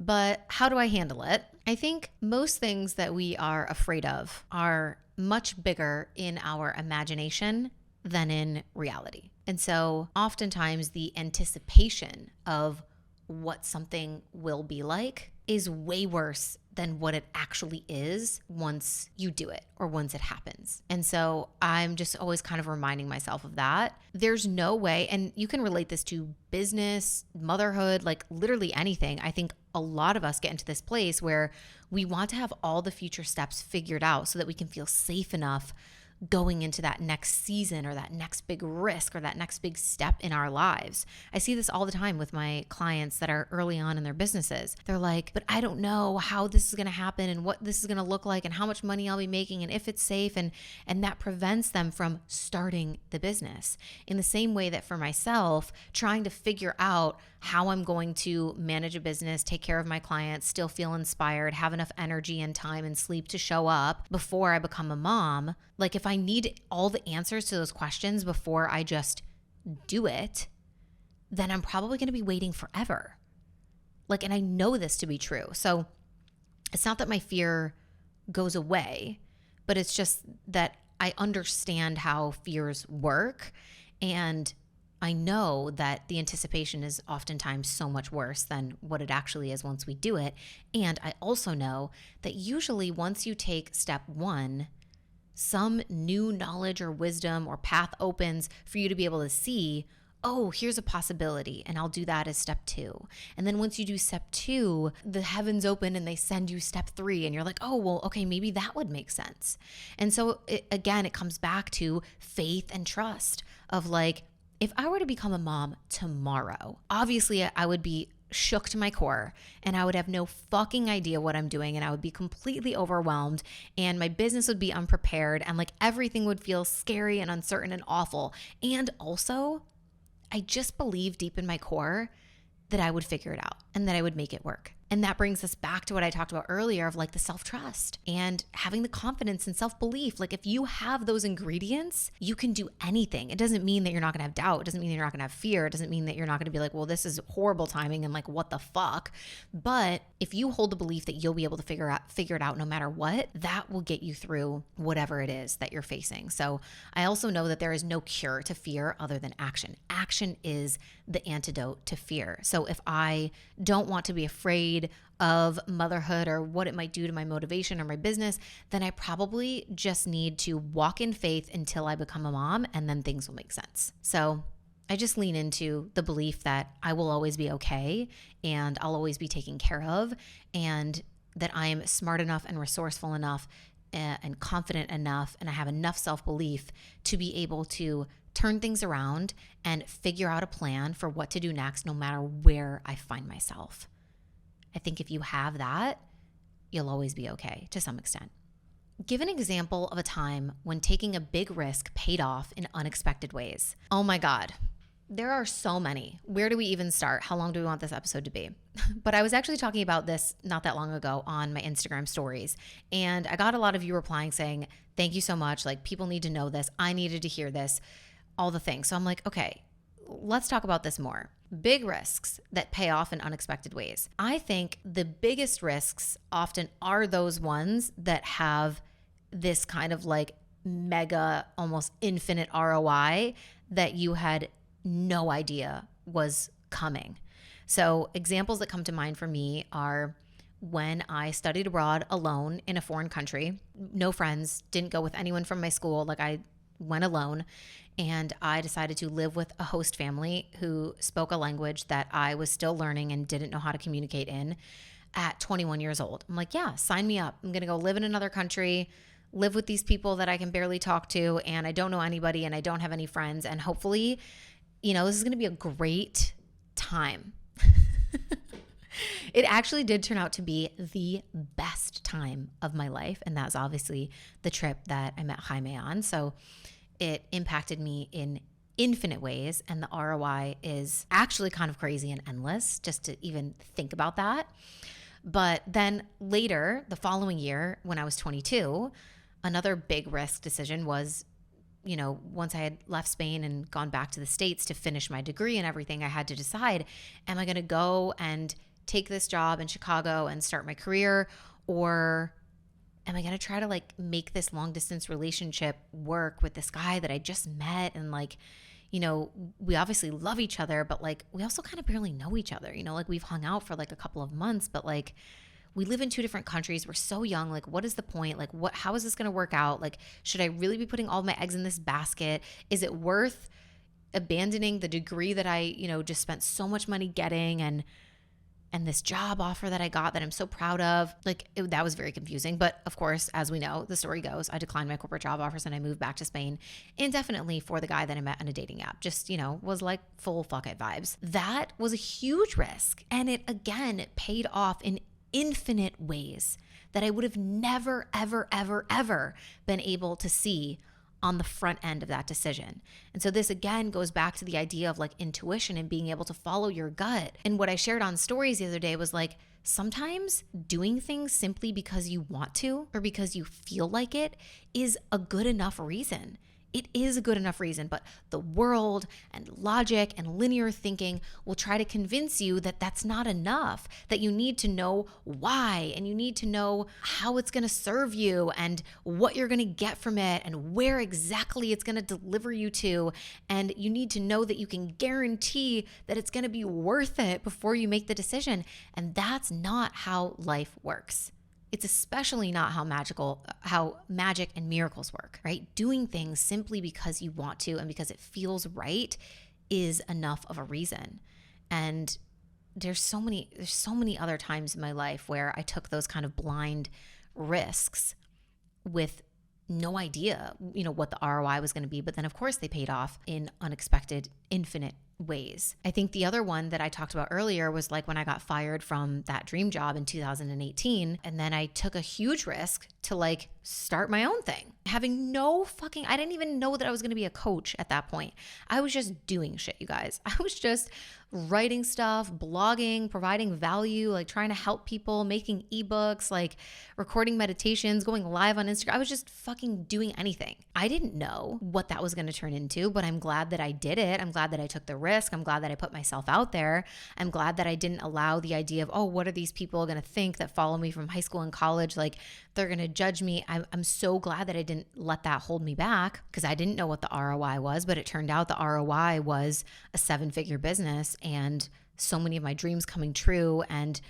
But how do I handle it? I think most things that we are afraid of are much bigger in our imagination than in reality. And so oftentimes the anticipation of what something will be like is way worse than what it actually is once you do it or once it happens. And so I'm just always kind of reminding myself of that. There's no way, and you can relate this to business, motherhood, like literally anything. I think a lot of us get into this place where we want to have all the future steps figured out so that we can feel safe enough going into that next season or that next big risk or that next big step in our lives. I see this all the time with my clients that are early on in their businesses. They're like, but I don't know how this is going to happen and what this is going to look like and how much money I'll be making and if it's safe. And that prevents them from starting the business. In the same way that for myself, trying to figure out how I'm going to manage a business, take care of my clients, still feel inspired, have enough energy and time and sleep to show up before I become a mom. Like if I need all the answers to those questions before I just do it, then I'm probably going to be waiting forever. Like, and I know this to be true. So it's not that my fear goes away, but it's just that I understand how fears work. And I know that the anticipation is oftentimes so much worse than what it actually is once we do it. And I also know that usually once you take step one, some new knowledge or wisdom or path opens for you to be able to see, oh, here's a possibility, and I'll do that as step two. And then once you do step two, the heavens open and they send you step three, and you're like, oh, well, okay, maybe that would make sense. And so it comes back to faith and trust of like, if I were to become a mom tomorrow, obviously I would be shook to my core and I would have no fucking idea what I'm doing and I would be completely overwhelmed and my business would be unprepared and like everything would feel scary and uncertain and awful. And also, I just believe deep in my core that I would figure it out and that I would make it work. And that brings us back to what I talked about earlier of like the self-trust and having the confidence and self-belief. Like if you have those ingredients, you can do anything. It doesn't mean that you're not going to have doubt. It doesn't mean that you're not going to have fear. It doesn't mean that you're not going to be like, well, this is horrible timing and like, what the fuck? But if you hold the belief that you'll be able to figure it out no matter what, that will get you through whatever it is that you're facing. So I also know that there is no cure to fear other than action. Action is the antidote to fear. So if I don't want to be afraid of motherhood or what it might do to my motivation or my business, then I probably just need to walk in faith until I become a mom and then things will make sense. So I just lean into the belief that I will always be okay and I'll always be taken care of and that I am smart enough and resourceful enough and confident enough and I have enough self-belief to be able to turn things around and figure out a plan for what to do next no matter where I find myself. I think if you have that, you'll always be okay to some extent. Give an example of a time when taking a big risk paid off in unexpected ways. Oh my God, there are so many. Where do we even start? How long do we want this episode to be? But I was actually talking about this not that long ago on my Instagram stories. And I got a lot of you replying saying, thank you so much. Like people need to know this. I needed to hear this, all the things. So I'm like, okay, let's talk about this more. Big risks that pay off in unexpected ways. I think the biggest risks often are those ones that have this kind of like mega, almost infinite ROI that you had no idea was coming. So examples that come to mind for me are when I studied abroad alone in a foreign country, no friends, didn't go with anyone from my school. Like I went alone and I decided to live with a host family who spoke a language that I was still learning and didn't know how to communicate in at 21 years old. I'm like, yeah, sign me up. I'm going to go live in another country, live with these people that I can barely talk to and I don't know anybody and I don't have any friends. And hopefully, this is going to be a great time. It actually did turn out to be the best time of my life. And that's obviously the trip that I met Jaime on. So it impacted me in infinite ways. And the ROI is actually kind of crazy and endless just to even think about that. But then later, the following year, when I was 22, another big risk decision was, once I had left Spain and gone back to the States to finish my degree and everything, I had to decide, am I going to go and take this job in Chicago and start my career, or am I going to try to like make this long distance relationship work with this guy that I just met? And like, we obviously love each other, but like, we also kind of barely know each other, like we've hung out for like a couple of months, but like we live in two different countries. We're so young. Like, what is the point? Like, how is this going to work out? Like, should I really be putting all my eggs in this basket? Is it worth abandoning the degree that I, just spent so much money getting and this job offer that I got that I'm so proud of? Like that was very confusing. But of course, as we know, the story goes, I declined my corporate job offers and I moved back to Spain indefinitely for the guy that I met on a dating app. Just, was like full fuck it vibes. That was a huge risk. And it again paid off in infinite ways that I would have never, ever, ever, ever been able to see on the front end of that decision. And so this again goes back to the idea of like intuition and being able to follow your gut. And what I shared on stories the other day was like, sometimes doing things simply because you want to or because you feel like it is a good enough reason. It is a good enough reason, but the world and logic and linear thinking will try to convince you that that's not enough, that you need to know why and you need to know how it's going to serve you and what you're going to get from it and where exactly it's going to deliver you to. And you need to know that you can guarantee that it's going to be worth it before you make the decision. And that's not how life works. It's especially not how magic and miracles work, right? Doing things simply because you want to and because it feels right is enough of a reason. And there's so many other times in my life where I took those kind of blind risks with no idea, what the ROI was going to be. But then of course they paid off in unexpected, infinite ways. I think the other one that I talked about earlier was like when I got fired from that dream job in 2018, and then I took a huge risk to like start my own thing, having I didn't even know that I was going to be a coach at that point. I was just doing shit, you guys. I was just writing stuff, blogging, providing value, like trying to help people, making ebooks, like recording meditations, going live on Instagram. I was just fucking doing anything. I didn't know what that was going to turn into, but I'm glad that I did it. I'm glad that I took the risk. I'm glad that I put myself out there. I'm glad that I didn't allow the idea of, oh, what are these people going to think that follow me from high school and college? Like they're going to judge me. I'm so glad that I didn't let that hold me back, because I didn't know what the ROI was, but it turned out the ROI was a 7-figure business and so many of my dreams coming true, and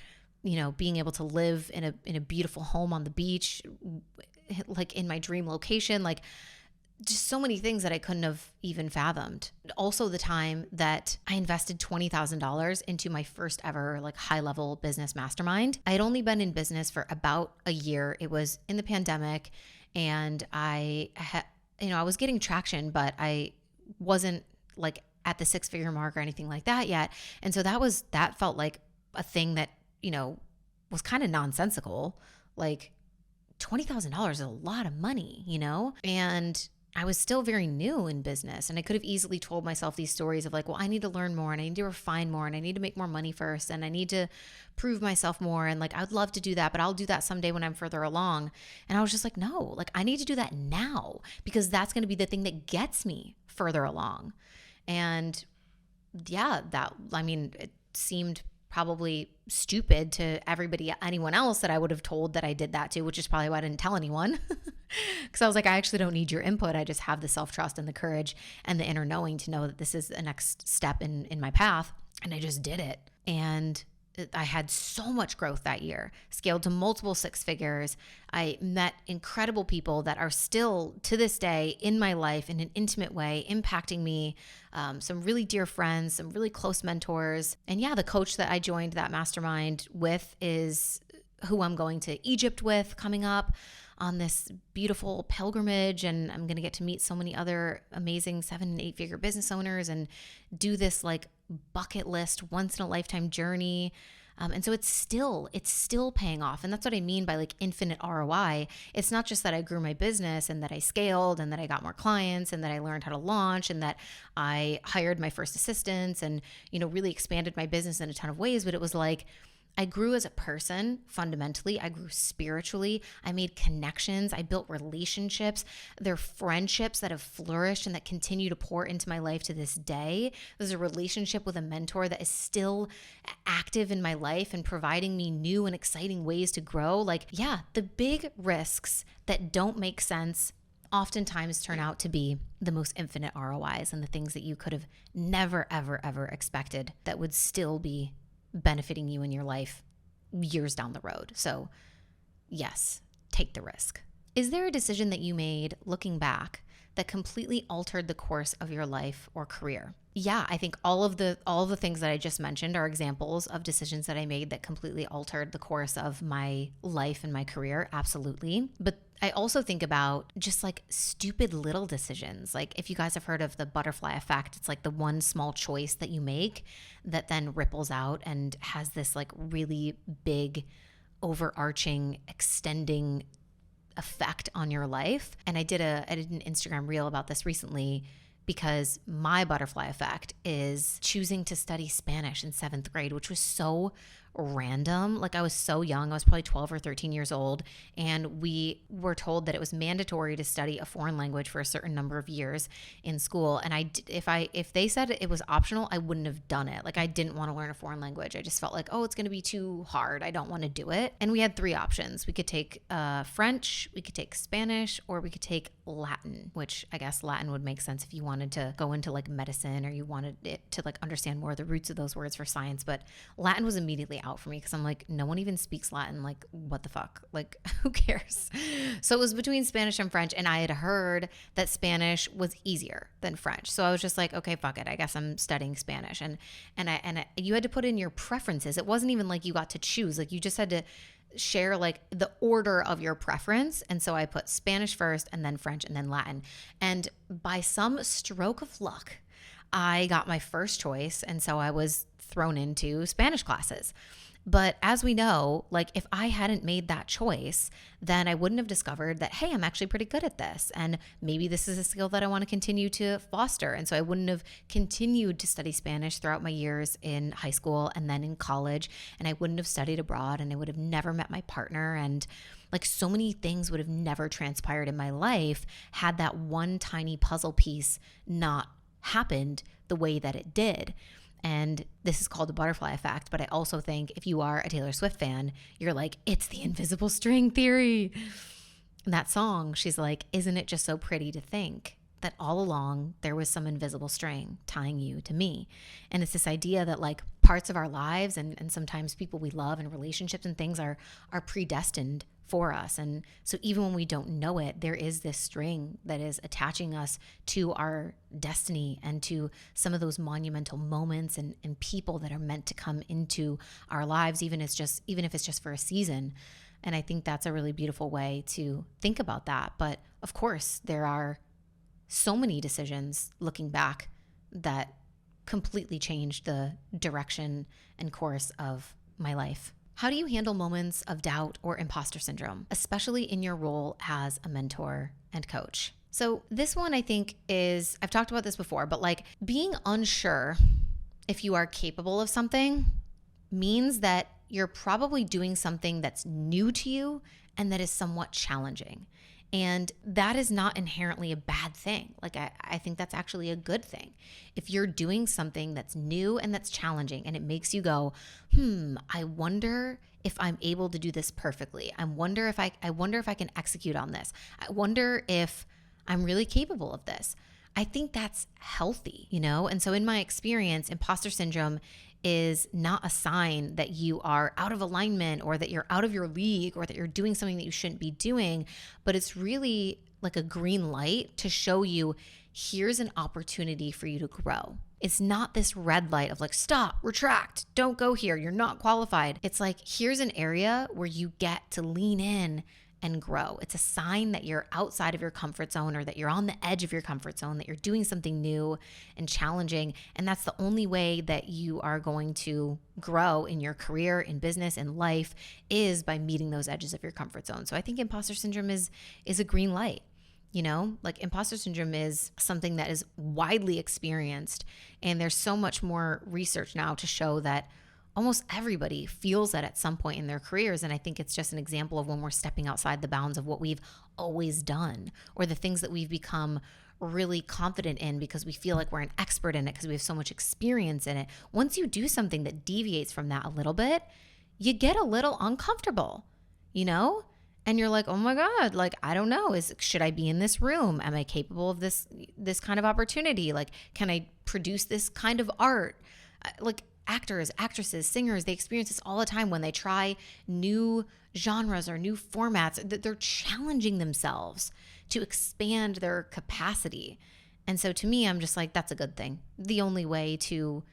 being able to live in a beautiful home on the beach, like in my dream location, like just so many things that I couldn't have even fathomed. Also the time that I invested $20,000 into my first ever like high level business mastermind. I had only been in business for about a year. It was in the pandemic, and I was getting traction, but I wasn't like at the 6-figure mark or anything like that yet. And so that felt like a thing that, was kind of nonsensical. Like $20,000 is a lot of money, and I was still very new in business, and I could have easily told myself these stories of like, well, I need to learn more, and I need to refine more, and I need to make more money first, and I need to prove myself more. And like, I'd love to do that, but I'll do that someday when I'm further along. And I was just like, no, like I need to do that now, because that's going to be the thing that gets me further along. And yeah, it seemed probably stupid to anyone else that I would have told that I did that to, which is probably why I didn't tell anyone. Because I was like, I actually don't need your input. I just have the self-trust and the courage and the inner knowing to know that this is the next step in my path. And I just did it. And I had so much growth that year, scaled to multiple 6 figures. I met incredible people that are still to this day in my life in an intimate way, impacting me. Some really dear friends, some really close mentors. And yeah, the coach that I joined that mastermind with is who I'm going to Egypt with coming up on this beautiful pilgrimage. And I'm going to get to meet so many other amazing 7 and 8 figure business owners and do this like bucket list, once in a lifetime journey. And so it's still paying off. And that's what I mean by like infinite ROI. It's not just that I grew my business and that I scaled and that I got more clients and that I learned how to launch and that I hired my first assistants and, really expanded my business in a ton of ways. But it was like, I grew as a person fundamentally. I grew spiritually. I made connections. I built relationships. There are friendships that have flourished and that continue to pour into my life to this day. There's a relationship with a mentor that is still active in my life and providing me new and exciting ways to grow. Like, yeah, the big risks that don't make sense oftentimes turn out to be the most infinite ROIs and the things that you could have never, ever, ever expected that would still be benefiting you in your life years down the road. So yes, take the risk. Is there a decision that you made looking back that completely altered the course of your life or career? Yeah, I think all of the things that I just mentioned are examples of decisions that I made that completely altered the course of my life and my career. Absolutely. But I also think about just like stupid little decisions. Like if you guys have heard of the butterfly effect, it's like the one small choice that you make that then ripples out and has this like really big, overarching, extending effect on your life. And I did an Instagram reel about this recently, because my butterfly effect is choosing to study Spanish in 7th grade, which was so random. Like I was so young. I was probably 12 or 13 years old. And we were told that it was mandatory to study a foreign language for a certain number of years in school. And if they said it was optional, I wouldn't have done it. Like I didn't want to learn a foreign language. I just felt like, oh, it's going to be too hard. I don't want to do it. And we had 3 options. We could take French, we could take Spanish, or we could take Latin, which I guess Latin would make sense if you wanted to go into like medicine or you wanted it to like understand more of the roots of those words for science. But Latin was immediately out for me because I'm like, no one even speaks Latin. Like, what the fuck? Like, who cares? So it was between Spanish and French, and I had heard that Spanish was easier than French. So I was just like, okay, fuck it. I guess I'm studying Spanish. And you had to put in your preferences. It wasn't even like you got to choose. Like you just had to share like the order of your preference. And so I put Spanish first and then French and then Latin. And by some stroke of luck, I got my first choice. And so I was thrown into Spanish classes. But as we know, like if I hadn't made that choice, then I wouldn't have discovered that, hey, I'm actually pretty good at this. And maybe this is a skill that I want to continue to foster. And so I wouldn't have continued to study Spanish throughout my years in high school and then in college. And I wouldn't have studied abroad, and I would have never met my partner. And like so many things would have never transpired in my life had that one tiny puzzle piece not happened the way that it did. And this is called the butterfly effect. But I also think if you are a Taylor Swift fan, you're like, it's the invisible string theory. And that song, she's like, isn't it just so pretty to think that all along there was some invisible string tying you to me? And it's this idea that like parts of our lives and sometimes people we love and relationships and things are predestined for us. And so even when we don't know it, there is this string that is attaching us to our destiny and to some of those monumental moments and people that are meant to come into our lives, even if it's just for a season. And I think that's a really beautiful way to think about that. But of course, there are so many decisions looking back that completely changed the direction and course of my life. How do you handle moments of doubt or imposter syndrome, especially in your role as a mentor and coach? So this one I think is, I've talked about this before, but like being unsure if you are capable of something means that you're probably doing something that's new to you and that is somewhat challenging. And that is not inherently a bad thing. Like I think that's actually a good thing. If you're doing something that's new and that's challenging and it makes you go, I wonder if I'm able to do this perfectly. I wonder if I can execute on this. I wonder if I'm really capable of this. I think that's healthy, you know? And so in my experience, imposter syndrome is not a sign that you are out of alignment or that you're out of your league or that you're doing something that you shouldn't be doing, but it's really like a green light to show you here's an opportunity for you to grow. It's not this red light of like, stop, retract, don't go here, you're not qualified. It's like, here's an area where you get to lean in and grow. It's a sign that you're outside of your comfort zone or that you're on the edge of your comfort zone, that you're doing something new and challenging. And that's the only way that you are going to grow in your career, in business, in life, is by meeting those edges of your comfort zone. So I think imposter syndrome is a green light. You know, like imposter syndrome is something that is widely experienced. And there's so much more research now to show that almost everybody feels that at some point in their careers. And I think it's just an example of when we're stepping outside the bounds of what we've always done or the things that we've become really confident in because we feel like we're an expert in it because we have so much experience in it. Once you do something that deviates from that a little bit, you get a little uncomfortable, you know? And you're like, oh my God, like, I don't know, should I be in this room? Am I capable of this kind of opportunity? Like, can I produce this kind of art? Like, actors, actresses, singers, they experience this all the time when they try new genres or new formats, that they're challenging themselves to expand their capacity. And so to me, I'm just like, that's a good thing. The only way to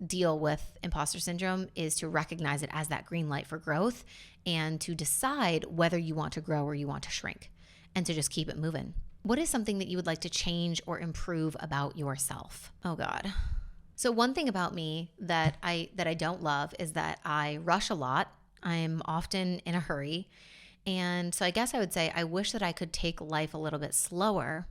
deal with imposter syndrome is to recognize it as that green light for growth and to decide whether you want to grow or you want to shrink and to just keep it moving. What is something that you would like to change or improve about yourself? Oh God. So one thing about me that I don't love is that I rush a lot. I'm often in a hurry. And so I guess I would say I wish that I could take life a little bit slower,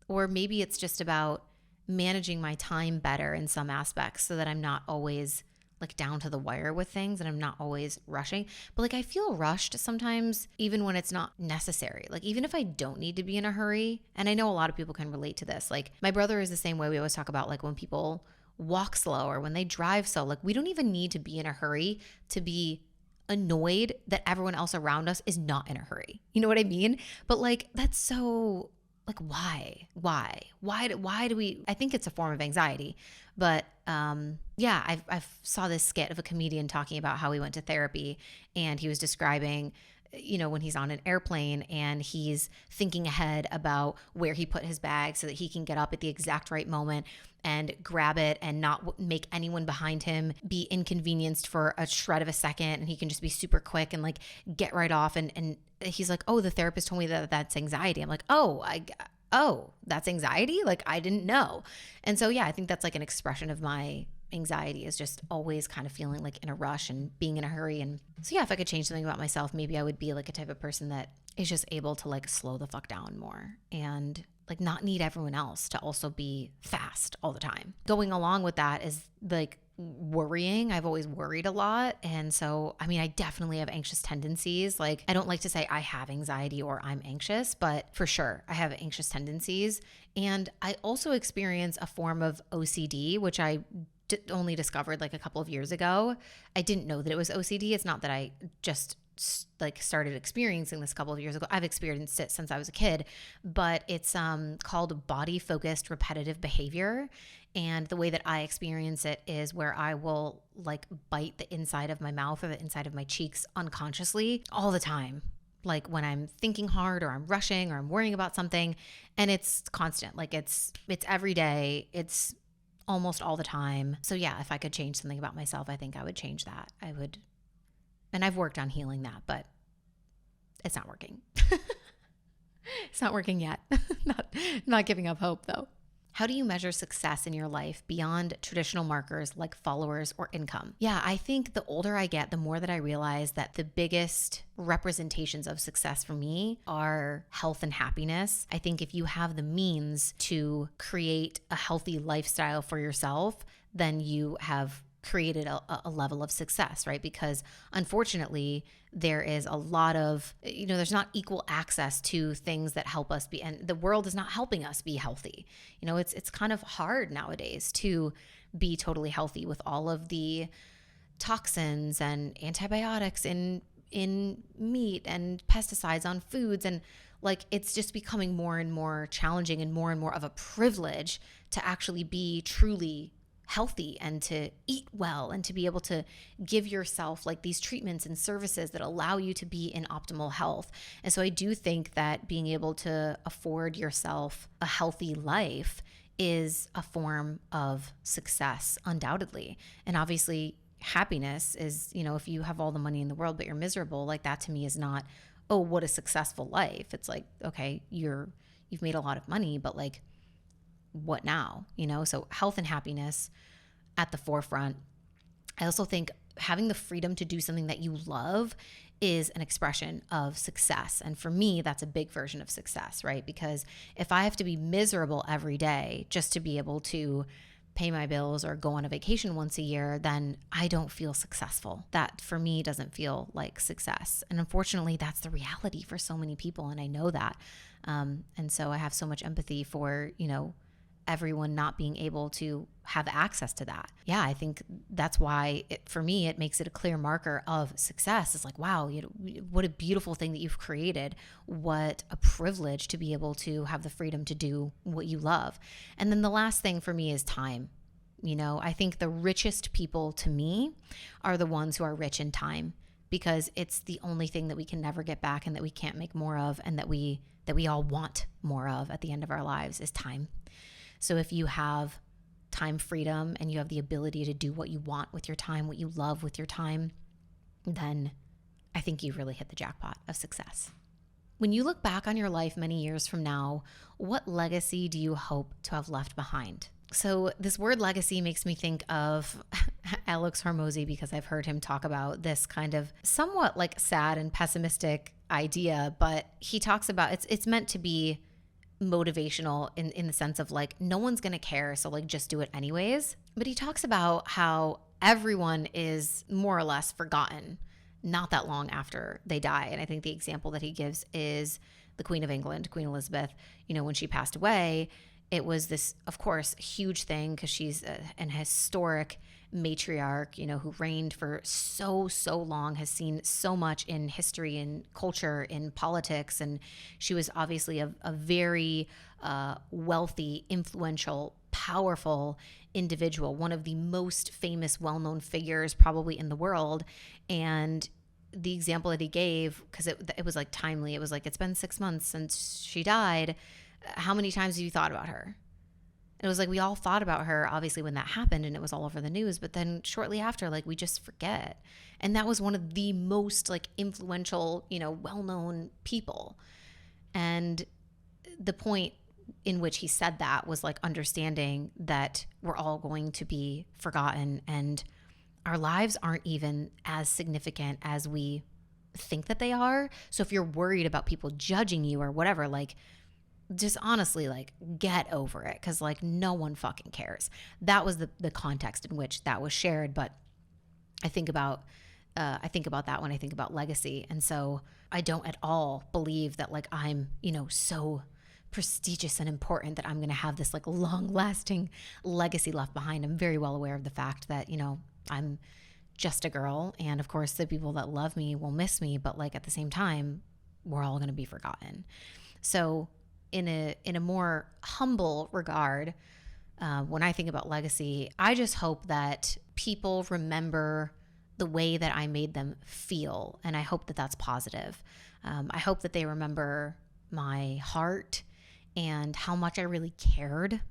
or maybe it's just about managing my time better in some aspects so that I'm not always like down to the wire with things and I'm not always rushing. But like I feel rushed sometimes even when it's not necessary. Like even if I don't need to be in a hurry, and I know a lot of people can relate to this. Like my brother is the same way. We always talk about like when people walk slow or when they drive slow, like we don't even need to be in a hurry to be annoyed that everyone else around us is not in a hurry. You know what I mean? But like, that's so like, why do we, I think it's a form of anxiety, but yeah, I've saw this skit of a comedian talking about how he went to therapy and he was describing, you know, when he's on an airplane and he's thinking ahead about where he put his bag so that he can get up at the exact right moment. and grab it and not make anyone behind him be inconvenienced for a shred of a second. And he can just be super quick and like get right off. And he's like, oh, the therapist told me that that's anxiety. I'm like, oh, that's anxiety? Like, I didn't know. And so, yeah, I think that's like an expression of my anxiety, is just always kind of feeling like in a rush and being in a hurry. And so, yeah, if I could change something about myself, maybe I would be like a type of person that is just able to like slow the fuck down more and like not need everyone else to also be fast all the time. Going along with that is like worrying. I've always worried a lot. And so, I mean, I definitely have anxious tendencies. Like, I don't like to say I have anxiety or I'm anxious, but for sure, I have anxious tendencies. And I also experience a form of OCD, which I only discovered like a couple of years ago. I didn't know that it was OCD. It's not that I just like started experiencing this a couple of years ago. I've experienced it since I was a kid, but it's called body focused repetitive behavior. And the way that I experience it is where I will like bite the inside of my mouth or the inside of my cheeks unconsciously all the time. Like when I'm thinking hard or I'm rushing or I'm worrying about something, and it's constant. Like it's every day. It's almost all the time. So yeah, if I could change something about myself, I think I would change that. I would. And I've worked on healing that, but it's not working. It's not working yet. Not giving up hope though. How do you measure success in your life beyond traditional markers like followers or income? Yeah, I think the older I get, the more that I realize that the biggest representations of success for me are health and happiness. I think if you have the means to create a healthy lifestyle for yourself, then you have created a level of success, right? Because unfortunately, there is a lot of, there's not equal access to things that help us be, and the world is not helping us be healthy. It's kind of hard nowadays to be totally healthy with all of the toxins and antibiotics in meat and pesticides on foods. And like, it's just becoming more and more challenging and more of a privilege to actually be truly healthy and to eat well and to be able to give yourself like these treatments and services that allow you to be in optimal health. And so I do think that being able to afford yourself a healthy life is a form of success, undoubtedly. And obviously happiness is, if you have all the money in the world but you're miserable, like that to me is not, oh, what a successful life. It's like, okay, you've made a lot of money, but like, what now? So health and happiness at the forefront. I also think having the freedom to do something that you love is an expression of success. And for me, that's a big version of success, right? Because if I have to be miserable every day just to be able to pay my bills or go on a vacation once a year, then I don't feel successful. That for me doesn't feel like success. And unfortunately, that's the reality for so many people. And I know that. And so I have so much empathy for, everyone not being able to have access to that. Yeah, I think that's why for me, it makes it a clear marker of success. It's like, wow, what a beautiful thing that you've created. What a privilege to be able to have the freedom to do what you love. And then the last thing for me is time. I think the richest people to me are the ones who are rich in time, because it's the only thing that we can never get back and that we can't make more of, and that we all want more of at the end of our lives is time. So if you have time freedom and you have the ability to do what you want with your time, what you love with your time, then I think you've really hit the jackpot of success. When you look back on your life many years from now, what legacy do you hope to have left behind? So this word legacy makes me think of Alex Hormozy, because I've heard him talk about this kind of somewhat like sad and pessimistic idea, but he talks about it's meant to be motivational in the sense of like, no one's going to care, so like just do it anyways. But he talks about how everyone is more or less forgotten not that long after they die. And I think the example that he gives is the Queen of England, Queen Elizabeth. When she passed away, it was this, of course, huge thing because she's an historic matriarch, who reigned for so long, has seen so much in history and culture, in politics. And she was obviously a very wealthy, influential, powerful individual, one of the most famous, well-known figures probably in the world. And the example that he gave, because it was like timely, it was like, it's been 6 months since she died. How many times have you thought about her? it was like we all thought about her, obviously, when that happened and it was all over the news. But then shortly after, like, we just forget. And that was one of the most like influential, well-known people. And the point in which he said that was like understanding that we're all going to be forgotten and our lives aren't even as significant as we think that they are. So if you're worried about people judging you or whatever, like, just honestly, like, get over it, because like no one fucking cares. That was the context in which that was shared. But I think about that when I think about legacy. And so I don't at all believe that like I'm, so prestigious and important that I'm going to have this like long lasting legacy left behind. I'm very well aware of the fact that, I'm just a girl. And of course the people that love me will miss me, but like at the same time, we're all going to be forgotten. So in a more humble regard, when I think about legacy, I just hope that people remember the way that I made them feel. And I hope that that's positive. I hope that they remember my heart and how much I really cared,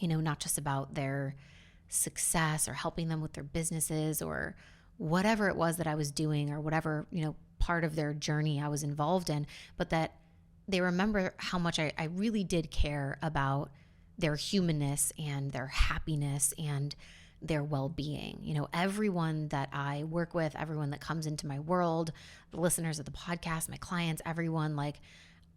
not just about their success or helping them with their businesses or whatever it was that I was doing or whatever, part of their journey I was involved in, but that they remember how much I really did care about their humanness and their happiness and their well-being. Everyone that I work with, everyone that comes into my world, the listeners of the podcast, my clients, everyone, like,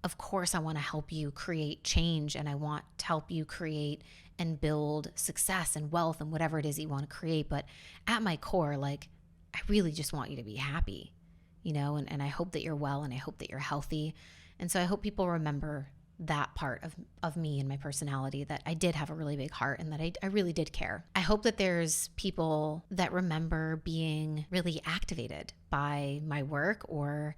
of course I want to help you create change, and I want to help you create and build success and wealth and whatever it is you want to create. But at my core, like, I really just want you to be happy, and I hope that you're well, and I hope that you're healthy. And so I hope people remember that part of me and my personality, that I did have a really big heart and that I really did care. I hope that there's people that remember being really activated by my work or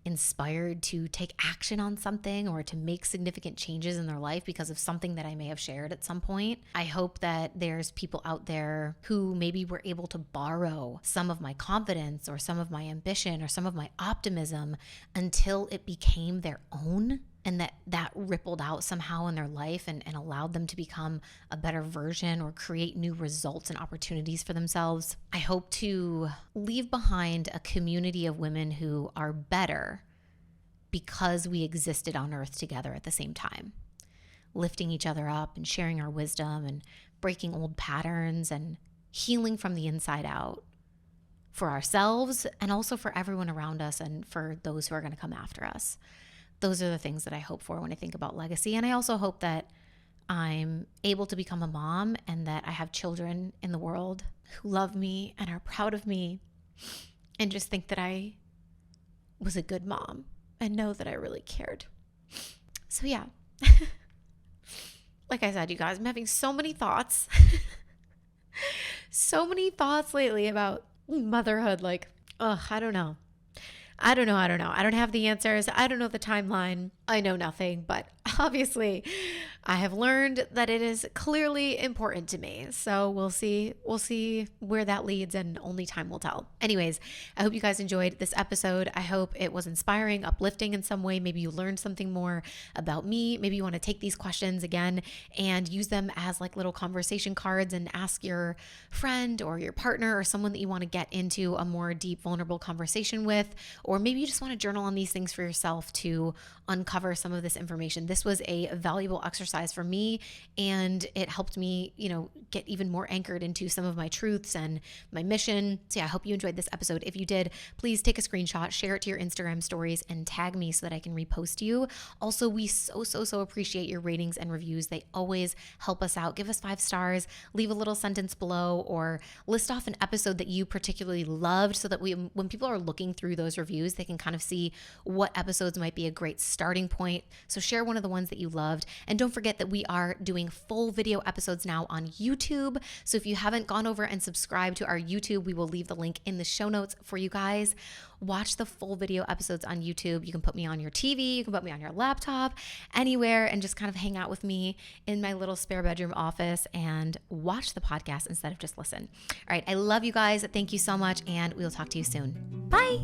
inspired to take action on something or to make significant changes in their life because of something that I may have shared at some point. I hope that there's people out there who maybe were able to borrow some of my confidence or some of my ambition or some of my optimism until it became their own, and that rippled out somehow in their life and allowed them to become a better version or create new results and opportunities for themselves. I hope to leave behind a community of women who are better because we existed on earth together at the same time, lifting each other up and sharing our wisdom and breaking old patterns and healing from the inside out for ourselves and also for everyone around us and for those who are going to come after us. Those are the things that I hope for when I think about legacy. And I also hope that I'm able to become a mom and that I have children in the world who love me and are proud of me and just think that I was a good mom and know that I really cared. So yeah, like I said, you guys, I'm having so many thoughts, so many thoughts lately about motherhood. Like, I don't know. I don't know. I don't have the answers. I don't know the timeline. I know nothing, but obviously I have learned that it is clearly important to me. So we'll see where that leads, and only time will tell. Anyways, I hope you guys enjoyed this episode. I hope it was inspiring, uplifting in some way. Maybe you learned something more about me. Maybe you want to take these questions again and use them as like little conversation cards and ask your friend or your partner or someone that you want to get into a more deep, vulnerable conversation with. Or maybe you just want to journal on these things for yourself to uncover some of this information. This was a valuable exercise for me, and it helped me, get even more anchored into some of my truths and my mission. So yeah, I hope you enjoyed this episode. If you did, please take a screenshot, share it to your Instagram stories, and tag me so that I can repost you. Also, we so appreciate your ratings and reviews. They always help us out. Give us 5 stars, leave a little sentence below, or list off an episode that you particularly loved so that when people are looking through those reviews, they can kind of see what episodes might be a great starting point. So share one of the ones that you loved. And don't forget that we are doing full video episodes now on YouTube. So if you haven't gone over and subscribed to our YouTube, we will leave the link in the show notes for you guys. Watch the full video episodes on YouTube. You can put me on your TV, you can put me on your laptop, anywhere, and just kind of hang out with me in my little spare bedroom office and watch the podcast instead of just listen. All right, I love you guys. Thank you so much, and we'll talk to you soon. Bye.